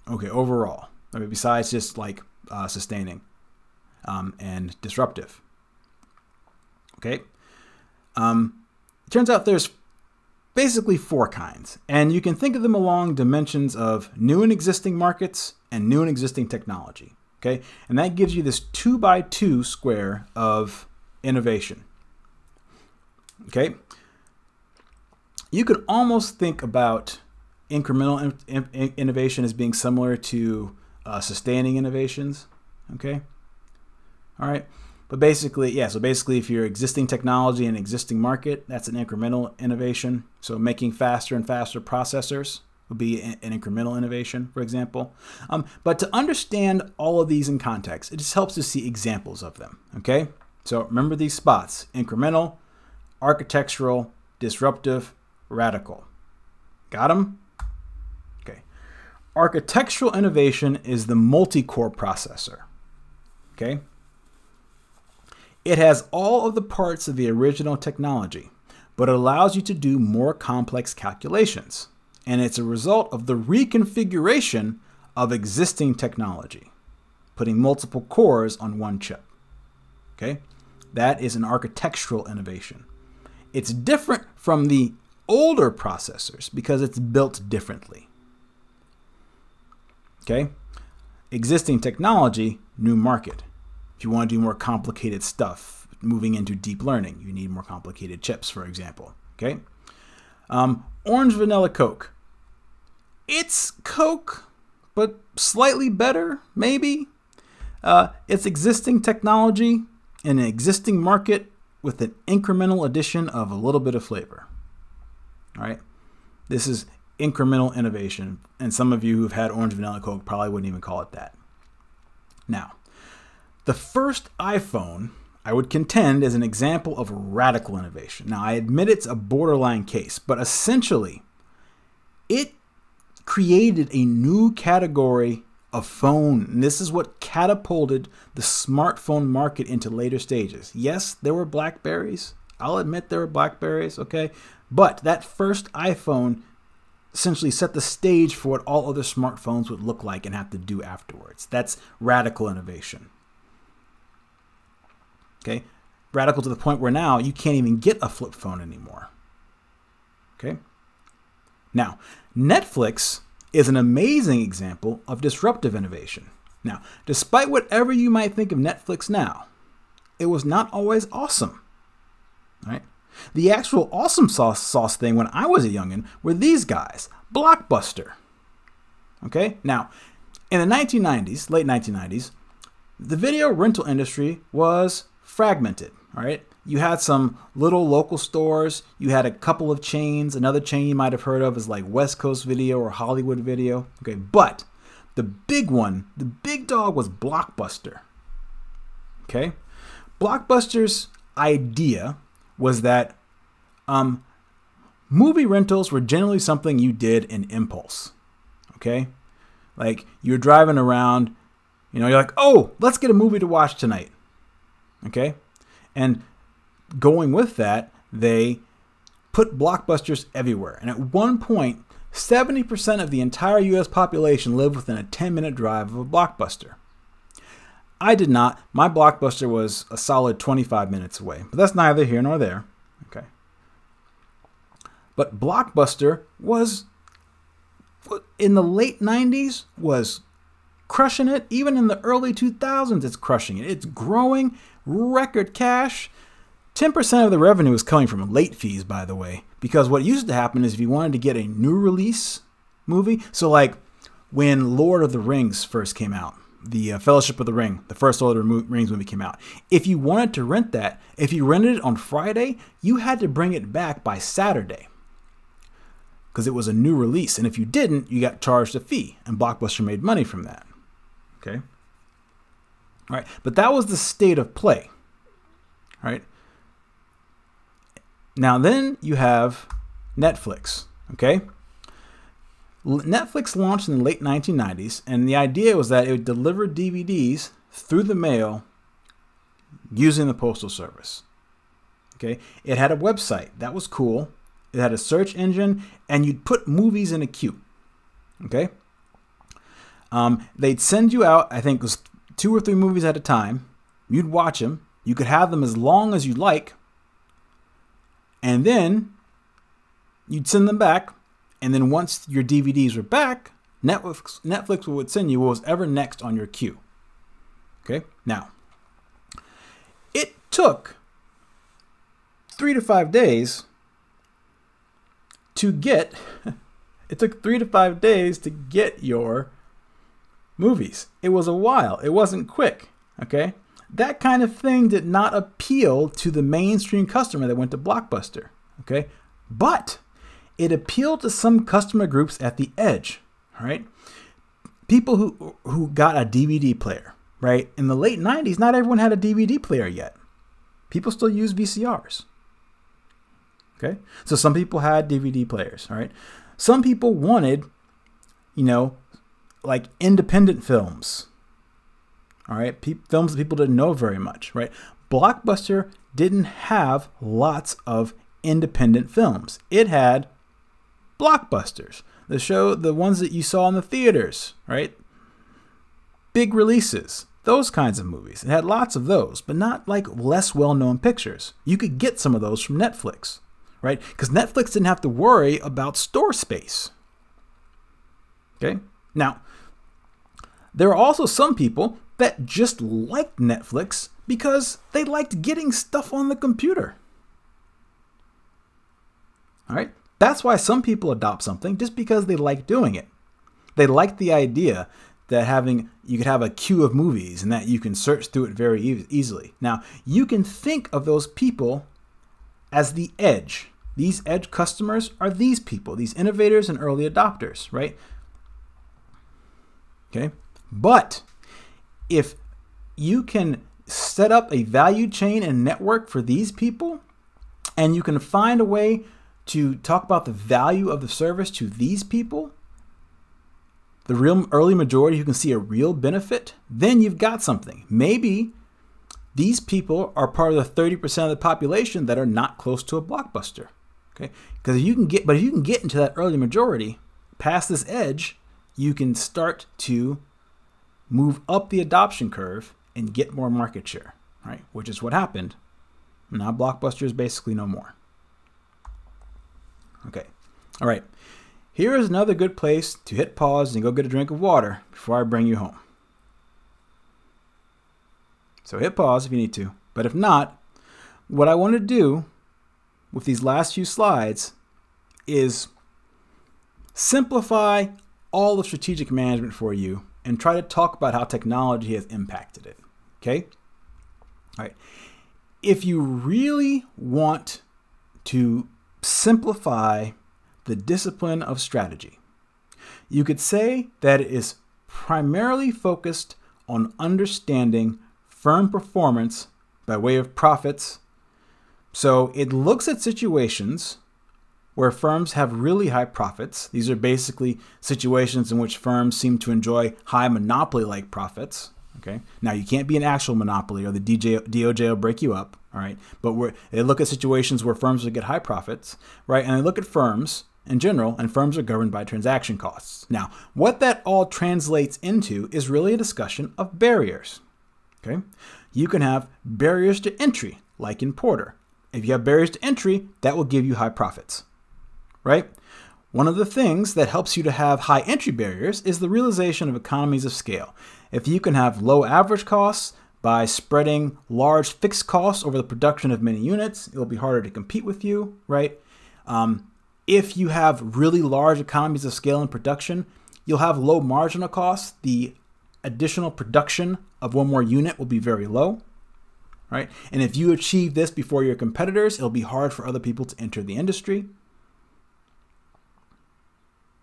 Okay, overall, I mean, besides just like sustaining and disruptive. Okay, it turns out there's basically 4 kinds, and you can think of them along dimensions of new and existing markets and new and existing technology. Okay, and that gives you this 2x2 square of innovation. Okay, you could almost think about incremental innovation as being similar to sustaining innovations. Okay, all right, but basically, yeah. So basically, if you're existing technology and existing market, that's an incremental innovation. So making faster and faster processors would be an incremental innovation, for example. But to understand all of these in context, it just helps to see examples of them, okay? So remember these spots: incremental, architectural, disruptive, radical. Got them? Okay. Architectural innovation is the multi-core processor, okay? It has all of the parts of the original technology, but it allows you to do more complex calculations. And it's a result of the reconfiguration of existing technology, putting multiple cores on one chip. Okay, that is an architectural innovation. It's different from the older processors because it's built differently. Okay, existing technology, new market. If you want to do more complicated stuff, moving into deep learning, you need more complicated chips, for example. Okay, orange vanilla Coke. It's Coke, but slightly better, maybe. It's existing technology in an existing market with an incremental addition of a little bit of flavor. All right, this is incremental innovation, and some of you who've had orange vanilla Coke probably wouldn't even call it that. Now, the first iPhone, I would contend, is an example of radical innovation. Now, I admit it's a borderline case, but essentially, it created a new category of phone. And this is what catapulted the smartphone market into later stages. Yes, there were Blackberries. I'll admit there were Blackberries, okay? But that first iPhone essentially set the stage for what all other smartphones would look like and have to do afterwards. That's radical innovation. Okay? Radical to the point where now you can't even get a flip phone anymore. Okay? Now, Netflix is an amazing example of disruptive innovation. Now, despite whatever you might think of Netflix now, it was not always awesome. Right? The actual awesome sauce thing when I was a youngin' were these guys, Blockbuster. Okay? Now, in the 1990s, late 1990s, the video rental industry was fragmented. All right? You had some little local stores. You had a couple of chains. Another chain you might have heard of is like West Coast Video or Hollywood Video. Okay, but the big one, the big dog was Blockbuster. Okay? Blockbuster's idea was that movie rentals were generally something you did in impulse. Okay? Like you're driving around, you know, you're like, oh, let's get a movie to watch tonight. Okay? And going with that, they put Blockbusters everywhere. And at one point, 70% of the entire US population lived within a 10-minute drive of a Blockbuster. I did not. My Blockbuster was a solid 25 minutes away, but that's neither here nor there. Okay. But Blockbuster was, in the late 90s, was crushing it. Even in the early 2000s, it's crushing it. It's growing, record cash. 10% of the revenue is coming from late fees, by the way, because what used to happen is if you wanted to get a new release movie, so like when Lord of the Rings first came out, the Fellowship of the Ring, the first Lord of the Rings movie came out. If you wanted to rent that, if you rented it on Friday, you had to bring it back by Saturday because it was a new release. And if you didn't, you got charged a fee, and Blockbuster made money from that. Okay. All right. But that was the state of play. All right. Now then you have Netflix. Okay. Netflix launched in the late 1990s, and the idea was that it would deliver DVDs through the mail using the Postal Service. Okay, it had a website. That was cool. It had a search engine, and you'd put movies in a queue. Okay, they'd send you out, I think it was 2 or 3 movies at a time. You'd watch them. You could have them as long as you like, and then you'd send them back. And then once your DVDs were back, Netflix would send you what was ever next on your queue. Okay? Now, it took 3 to 5 days to get your movies. It was a while. It wasn't quick. Okay? That kind of thing did not appeal to the mainstream customer that went to Blockbuster. Okay? But it appealed to some customer groups at the edge, right? People who got a DVD player, right? In the late 90s, not everyone had a DVD player yet. People still use VCRs. Okay? So some people had DVD players, all right? Some people wanted, you know, like independent films, all right? Films that people didn't know very much, right? Blockbuster didn't have lots of independent films. It had blockbusters, the ones that you saw in the theaters, right? Big releases, those kinds of movies. It had lots of those, but not like less well-known pictures. You could get some of those from Netflix, right? Because Netflix didn't have to worry about store space. Okay? Now, there are also some people that just liked Netflix because they liked getting stuff on the computer. All right? That's why some people adopt something, just because they like doing it. They like the idea that you could have a queue of movies and that you can search through it very easily. Now, you can think of those people as the edge. These edge customers are these people, these innovators and early adopters, right? Okay? But if you can set up a value chain and network for these people, and you can find a way to talk about the value of the service to these people, the real early majority who can see a real benefit, then you've got something. Maybe these people are part of the 30% of the population that are not close to a blockbuster. Okay, because if you can get into that early majority, past this edge, you can start to move up the adoption curve and get more market share, right? Which is what happened. Now Blockbuster is basically no more. Okay, all right. Here is another good place to hit pause and go get a drink of water before I bring you home. So hit pause if you need to, but if not, what I want to do with these last few slides is simplify all the strategic management for you and try to talk about how technology has impacted it. Okay? All right. If you really want to simplify the discipline of strategy, you could say that it is primarily focused on understanding firm performance by way of profits. So it looks at situations where firms have really high profits. These are basically situations in which firms seem to enjoy high monopoly-like profits. Okay. Now you can't be an actual monopoly, or the DOJ will break you up. All right. But they look at situations where firms will get high profits, right? And they look at firms in general, and firms are governed by transaction costs. Now, what that all translates into is really a discussion of barriers. Okay. You can have barriers to entry, like in Porter. If you have barriers to entry, that will give you high profits, right? One of the things that helps you to have high entry barriers is the realization of economies of scale. If you can have low average costs by spreading large fixed costs over the production of many units, it'll be harder to compete with you, right? If you have really large economies of scale in production, you'll have low marginal costs. The additional production of one more unit will be very low, right? And if you achieve this before your competitors, it'll be hard for other people to enter the industry.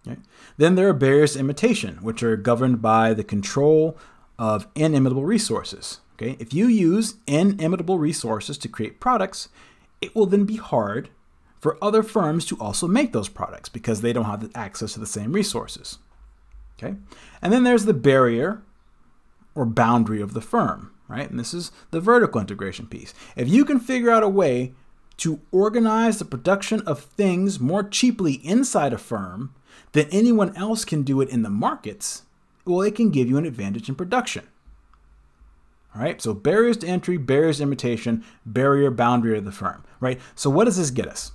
Okay. Then there are barriers to imitation, which are governed by the control of inimitable resources. Okay. If you use inimitable resources to create products, it will then be hard for other firms to also make those products because they don't have the access to the same resources. Okay. And then there's the barrier or boundary of the firm, right? And this is the vertical integration piece. If you can figure out a way to organize the production of things more cheaply inside a firm than anyone else can do it in the markets, well, it can give you an advantage in production. All right, so barriers to entry, barriers to imitation, barrier, boundary of the firm, right? So what does this get us?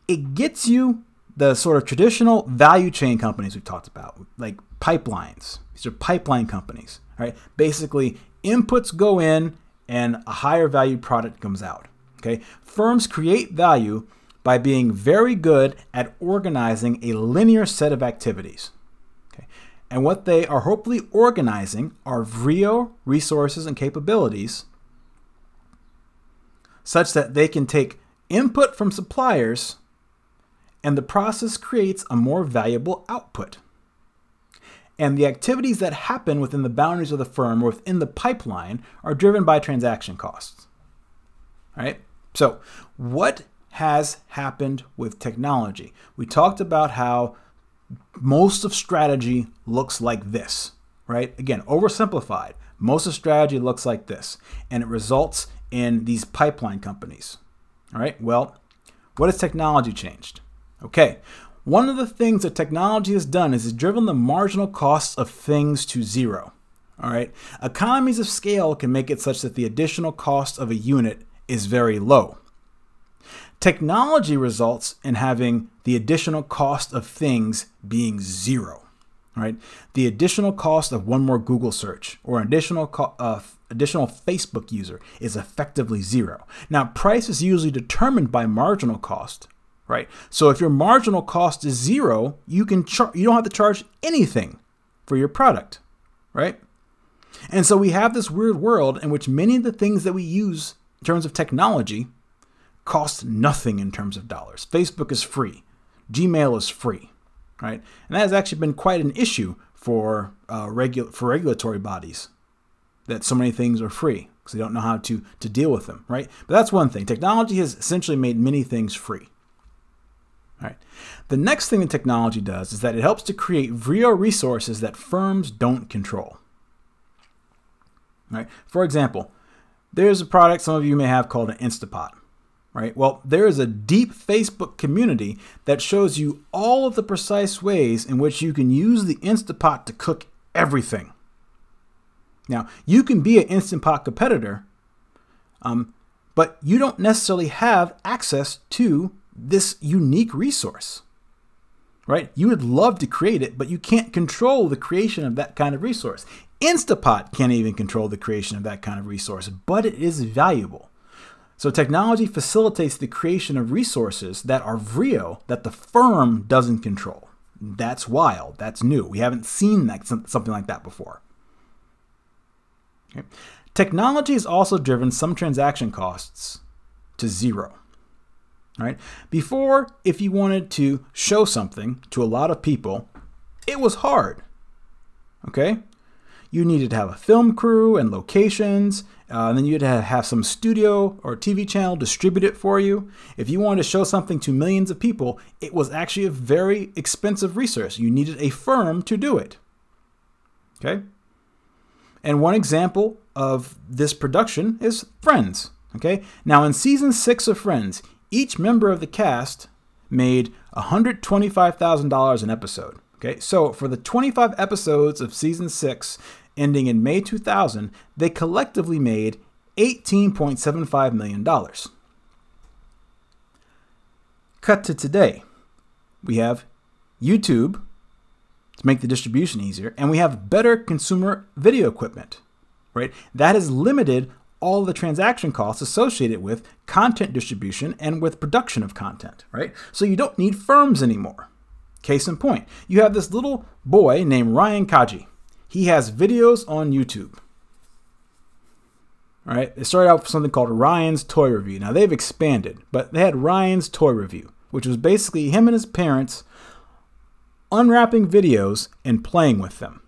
It gets you the sort of traditional value chain companies we've talked about, like pipelines. These are pipeline companies, right? Basically, inputs go in and a higher value product comes out, okay? Firms create value by being very good at organizing a linear set of activities. Okay? And what they are hopefully organizing are real resources and capabilities such that they can take input from suppliers and the process creates a more valuable output. And the activities that happen within the boundaries of the firm or within the pipeline are driven by transaction costs. All right? So what has happened with technology? We talked about how most of strategy looks like this, right? Again, oversimplified. Most of strategy looks like this, and it results in these pipeline companies. All right, well, what has technology changed? Okay, one of the things that technology has done is it's driven the marginal costs of things to zero. All right, economies of scale can make it such that the additional cost of a unit is very low. Technology results in having the additional cost of things being zero, right? The additional cost of one more Google search or an additional Facebook user is effectively zero. Now, price is usually determined by marginal cost, right? So if your marginal cost is zero, you don't have to charge anything for your product, right? And so we have this weird world in which many of the things that we use in terms of technology cost nothing in terms of dollars. Facebook is free. Gmail is free, right? And that has actually been quite an issue for regulatory bodies, that so many things are free. because they don't know how to deal with them, right? But that's one thing. Technology has essentially made many things free. All right. The next thing that technology does is that it helps to create real resources that firms don't control. All right. For example, there's a product some of you may have called an Instapot. Right? Well, there is a deep Facebook community that shows you all of the precise ways in which you can use the Instant Pot to cook everything. Now, you can be an Instant Pot competitor, but you don't necessarily have access to this unique resource. Right? You would love to create it, but you can't control the creation of that kind of resource. Instapot can't even control the creation of that kind of resource, but it is valuable. So technology facilitates the creation of resources that are real, that the firm doesn't control. That's wild. That's new. We haven't seen something like that before. Okay. Technology has also driven some transaction costs to zero. Right? Before, if you wanted to show something to a lot of people, it was hard. Okay? You needed to have a film crew and locations. And then you'd have some studio or TV channel distribute it for you. If you wanted to show something to millions of people, it was actually a very expensive resource. You needed a firm to do it. Okay? And one example of this production is Friends. Okay? Now in season 6 of Friends, each member of the cast made $125,000 an episode. Okay? So for the 25 episodes of season 6, ending in May 2000, they collectively made $18.75 million. Cut to today. We have YouTube to make the distribution easier, and we have better consumer video equipment, right? That has limited all the transaction costs associated with content distribution and with production of content, right? So you don't need firms anymore. Case in point, you have this little boy named Ryan Kaji. He has videos on YouTube. All right, it started out with something called Ryan's Toy Review. Now they've expanded, but they had Ryan's Toy Review, which was basically him and his parents unwrapping videos and playing with them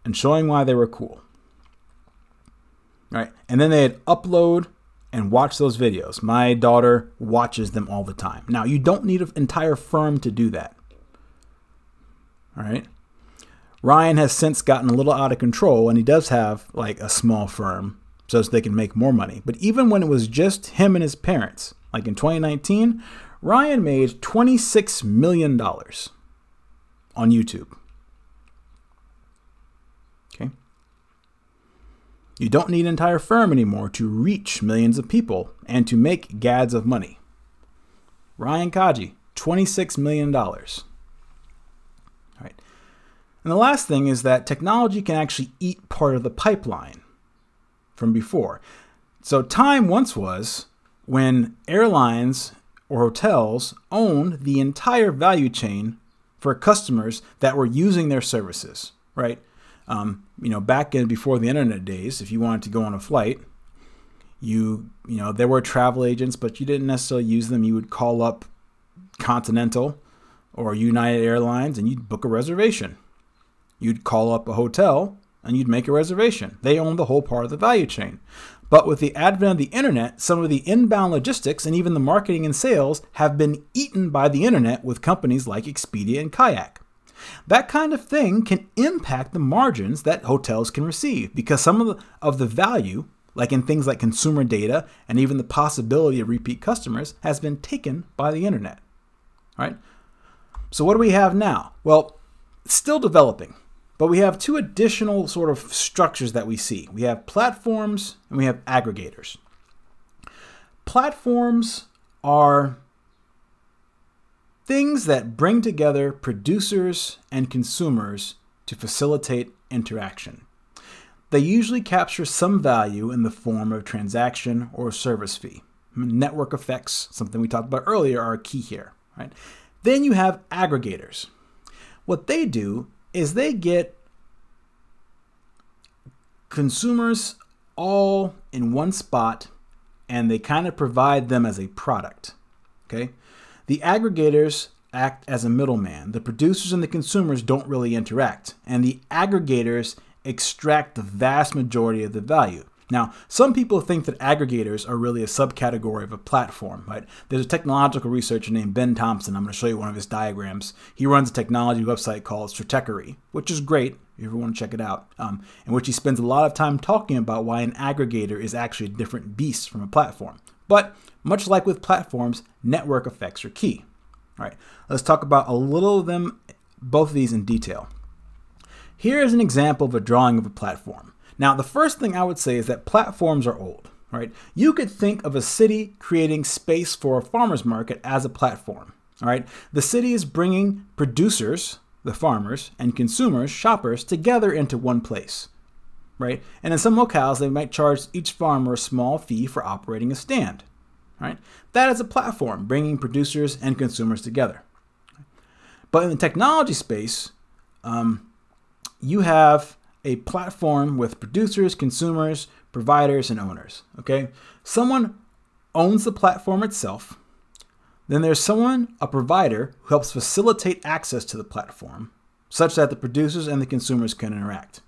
and showing why they were cool. All right, and then they'd upload and watch those videos. My daughter watches them all the time. Now you don't need an entire firm to do that. All right. Ryan has since gotten a little out of control, and he does have like a small firm so they can make more money. But even when it was just him and his parents, like in 2019, Ryan made $26 million on YouTube. Okay. You don't need an entire firm anymore to reach millions of people and to make gads of money. Ryan Kaji, $26 million. And the last thing is that technology can actually eat part of the pipeline from before. So time once was when airlines or hotels owned the entire value chain for customers that were using their services, right? Back in before the internet days, if you wanted to go on a flight, there were travel agents, but you didn't necessarily use them. You would call up Continental or United Airlines and you'd book a reservation. You'd call up a hotel and you'd make a reservation. They own the whole part of the value chain. But with the advent of the internet, some of the inbound logistics and even the marketing and sales have been eaten by the internet with companies like Expedia and Kayak. That kind of thing can impact the margins that hotels can receive because some of the value, like in things like consumer data and even the possibility of repeat customers, has been taken by the internet. All right? So what do we have now? Well, it's still developing. But we have two additional sort of structures that we see. We have platforms and we have aggregators. Platforms are things that bring together producers and consumers to facilitate interaction. They usually capture some value in the form of transaction or service fee. Network effects, something we talked about earlier, are key here. Right? Then you have aggregators. What they do is they get consumers all in one spot and they kind of provide them as a product. Okay? The aggregators act as a middleman. The producers and the consumers don't really interact, and the aggregators extract the vast majority of the value. Now, some people think that aggregators are really a subcategory of a platform, right? There's a technological researcher named Ben Thompson. I'm going to show you one of his diagrams. He runs a technology website called Choudary, which is great if you ever want to check it out, in which he spends a lot of time talking about why an aggregator is actually a different beast from a platform. But much like with platforms, network effects are key. All right, let's talk about a little of them, both of these in detail. Here is an example of a drawing of a platform. Now, the first thing I would say is that platforms are old, right? You could think of a city creating space for a farmer's market as a platform, all right? The city is bringing producers, the farmers, and consumers, shoppers, together into one place, right? And in some locales, they might charge each farmer a small fee for operating a stand, right? That is a platform, bringing producers and consumers together. But in the technology space, you have a platform with producers, consumers, providers, and owners, okay? Someone owns the platform itself. Then there's someone, a provider, who helps facilitate access to the platform such that the producers and the consumers can interact.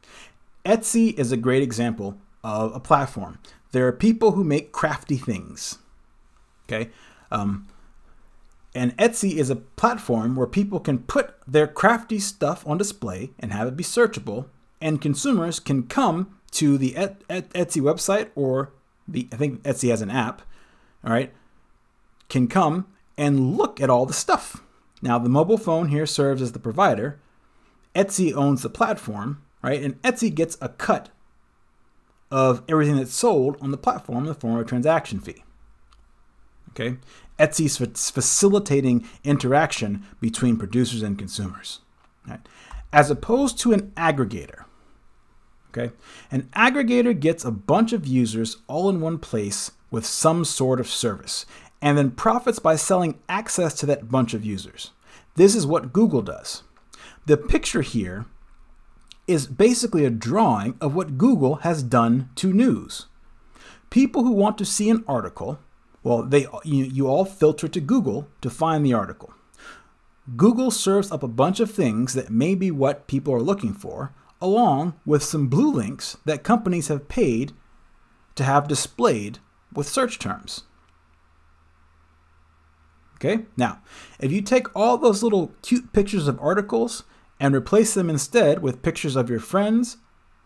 Etsy is a great example of a platform. There are people who make crafty things, okay? And Etsy is a platform where people can put their crafty stuff on display and have it be searchable, and consumers can come to the Etsy website, or I think Etsy has an app, all right, can come and look at all the stuff. Now, the mobile phone here serves as the provider. Etsy owns the platform, right, and Etsy gets a cut of everything that's sold on the platform in the form of a transaction fee. Okay, Etsy's facilitating interaction between producers and consumers, right? As opposed to an aggregator. Okay, an aggregator gets a bunch of users all in one place with some sort of service, and then profits by selling access to that bunch of users. This is what Google does. The picture here is basically a drawing of what Google has done to news. People who want to see an article, well, you all filter to Google to find the article. Google serves up a bunch of things that may be what people are looking for, along with some blue links that companies have paid to have displayed with search terms. Okay, now, if you take all those little cute pictures of articles and replace them instead with pictures of your friends,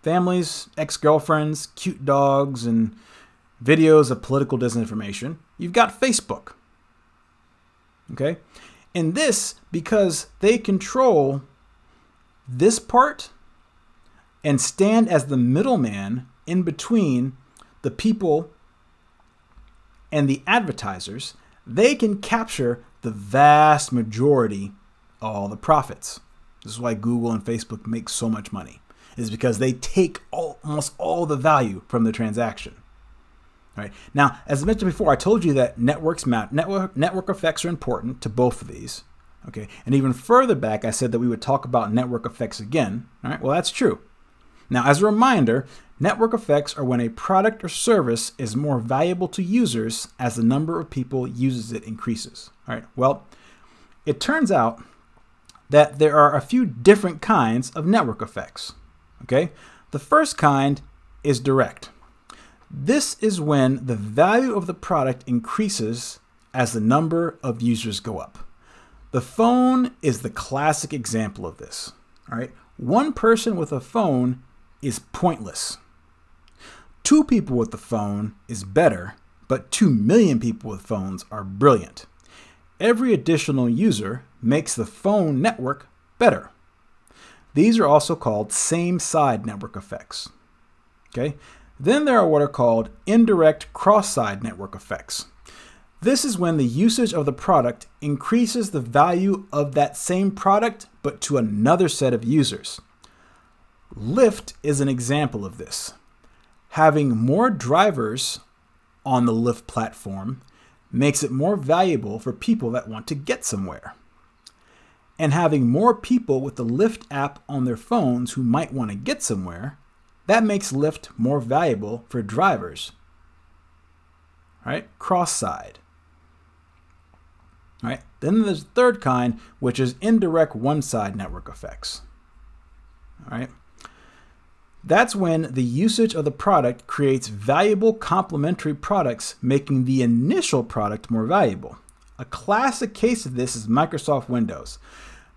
families, ex-girlfriends, cute dogs, and videos of political disinformation, you've got Facebook. Okay? And this, because they control this part and stand as the middleman in between the people and the advertisers, they can capture the vast majority of all the profits. This is why Google and Facebook make so much money, is because they take almost all the value from the transaction. All right. Now, as I mentioned before, I told you that network effects are important to both of these. Okay, and even further back, I said that we would talk about network effects again. All right, well, that's true. Now, as a reminder, network effects are when a product or service is more valuable to users as the number of people uses it increases. All right, well, it turns out that there are a few different kinds of network effects. Okay, the first kind is direct. This is when the value of the product increases as the number of users go up. The phone is the classic example of this. All right, one person with a phone is pointless. 2 people with the phone is better, but 2 million people with phones are brilliant. Every additional user makes the phone network better. These are also called same-side network effects. Okay? Then there are what are called indirect cross-side network effects. This is when the usage of the product increases the value of that same product, but to another set of users. Lyft is an example of this. Having more drivers on the Lyft platform makes it more valuable for people that want to get somewhere. And having more people with the Lyft app on their phones who might want to get somewhere, that makes Lyft more valuable for drivers. All right, cross-side. All right, then there's the third kind, which is indirect one-side network effects. All right. That's when the usage of the product creates valuable complementary products, making the initial product more valuable. A classic case of this is Microsoft Windows.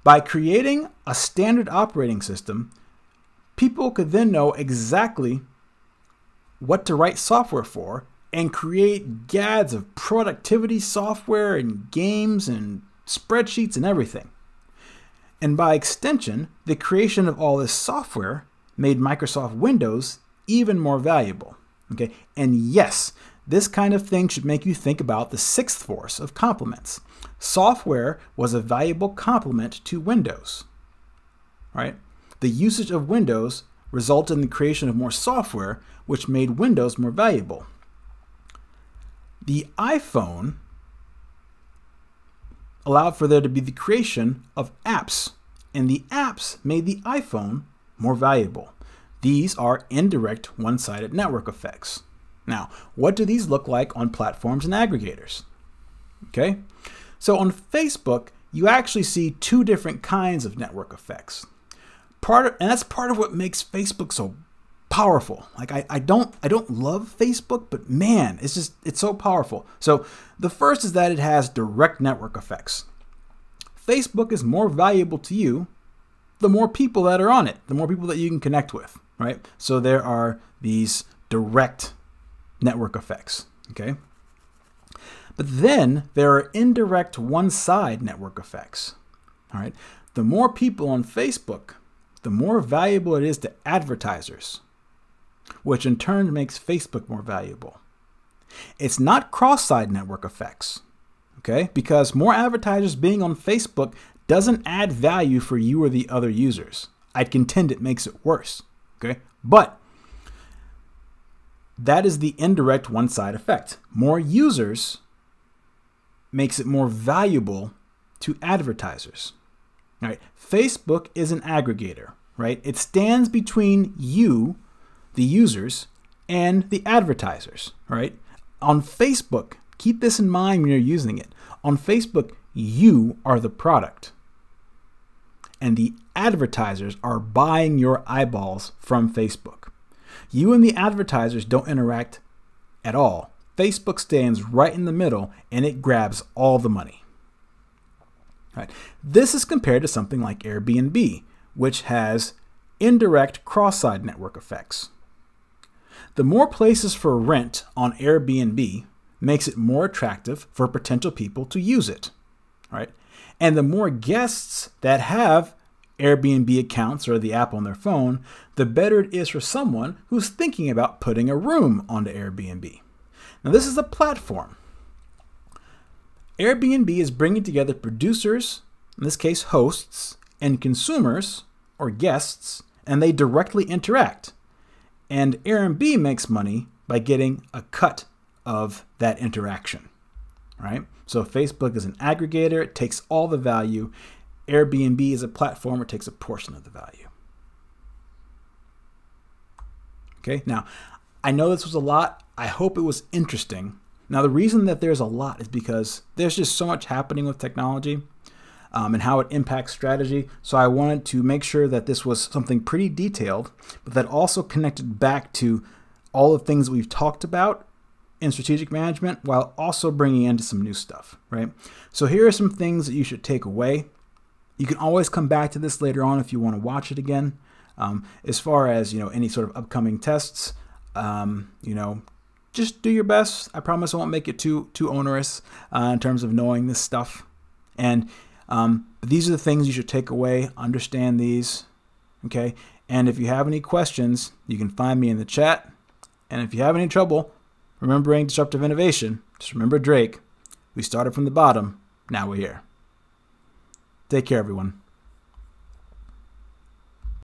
By creating a standard operating system, people could then know exactly what to write software for and create gads of productivity software and games and spreadsheets and everything. And by extension, the creation of all this software made Microsoft Windows even more valuable. Okay? And yes, this kind of thing should make you think about the sixth force of complements. Software was a valuable complement to Windows. Right? The usage of Windows resulted in the creation of more software, which made Windows more valuable. The iPhone allowed for there to be the creation of apps, and the apps made the iPhone more valuable. These are indirect one-sided network effects. Now, what do these look like on platforms and aggregators? Okay, so on Facebook, you actually see two different kinds of network effects. And that's part of what makes Facebook so powerful. Like I don't love Facebook, but man, it's so powerful. So the first is that it has direct network effects. Facebook is more valuable to you the more people that are on it, the more people that you can connect with, right? So there are these direct network effects, okay? But then there are indirect one-side network effects, all right? The more people on Facebook, the more valuable it is to advertisers, which in turn makes Facebook more valuable. It's not cross-side network effects, okay? Because more advertisers being on Facebook doesn't add value for you or the other users. I'd contend it makes it worse, okay? But that is the indirect one-side effect. More users makes it more valuable to advertisers. Right? Facebook is an aggregator, right? It stands between you, the users, and the advertisers, right? On Facebook, keep this in mind when you're using it. On Facebook, you are the product, and the advertisers are buying your eyeballs from Facebook. You and the advertisers don't interact at all. Facebook stands right in the middle, and it grabs all the money. Right. This is compared to something like Airbnb, which has indirect cross-side network effects. The more places for rent on Airbnb makes it more attractive for potential people to use it, right? And the more guests that have Airbnb accounts or the app on their phone, the better it is for someone who's thinking about putting a room onto Airbnb. Now, this is a platform. Airbnb is bringing together producers, in this case hosts, and consumers, or guests, and they directly interact. And Airbnb makes money by getting a cut of that interaction, right? So Facebook is an aggregator, it takes all the value. Airbnb is a platform, it takes a portion of the value. Okay, now, I know this was a lot. I hope it was interesting. Now, the reason that there's a lot is because there's just so much happening with technology and how it impacts strategy. So I wanted to make sure that this was something pretty detailed, but that also connected back to all the things that we've talked about in strategic management while also bringing into some new stuff, right? So here are some things that you should take away. You can always come back to this later on if you want to watch it again. As far as, any sort of upcoming tests, just do your best. I promise I won't make it too onerous in terms of knowing this stuff. And these are the things you should take away. Understand these, okay? And if you have any questions, you can find me in the chat. And if you have any trouble remembering disruptive innovation, just remember Drake. We started from the bottom. Now we're here. Take care, everyone.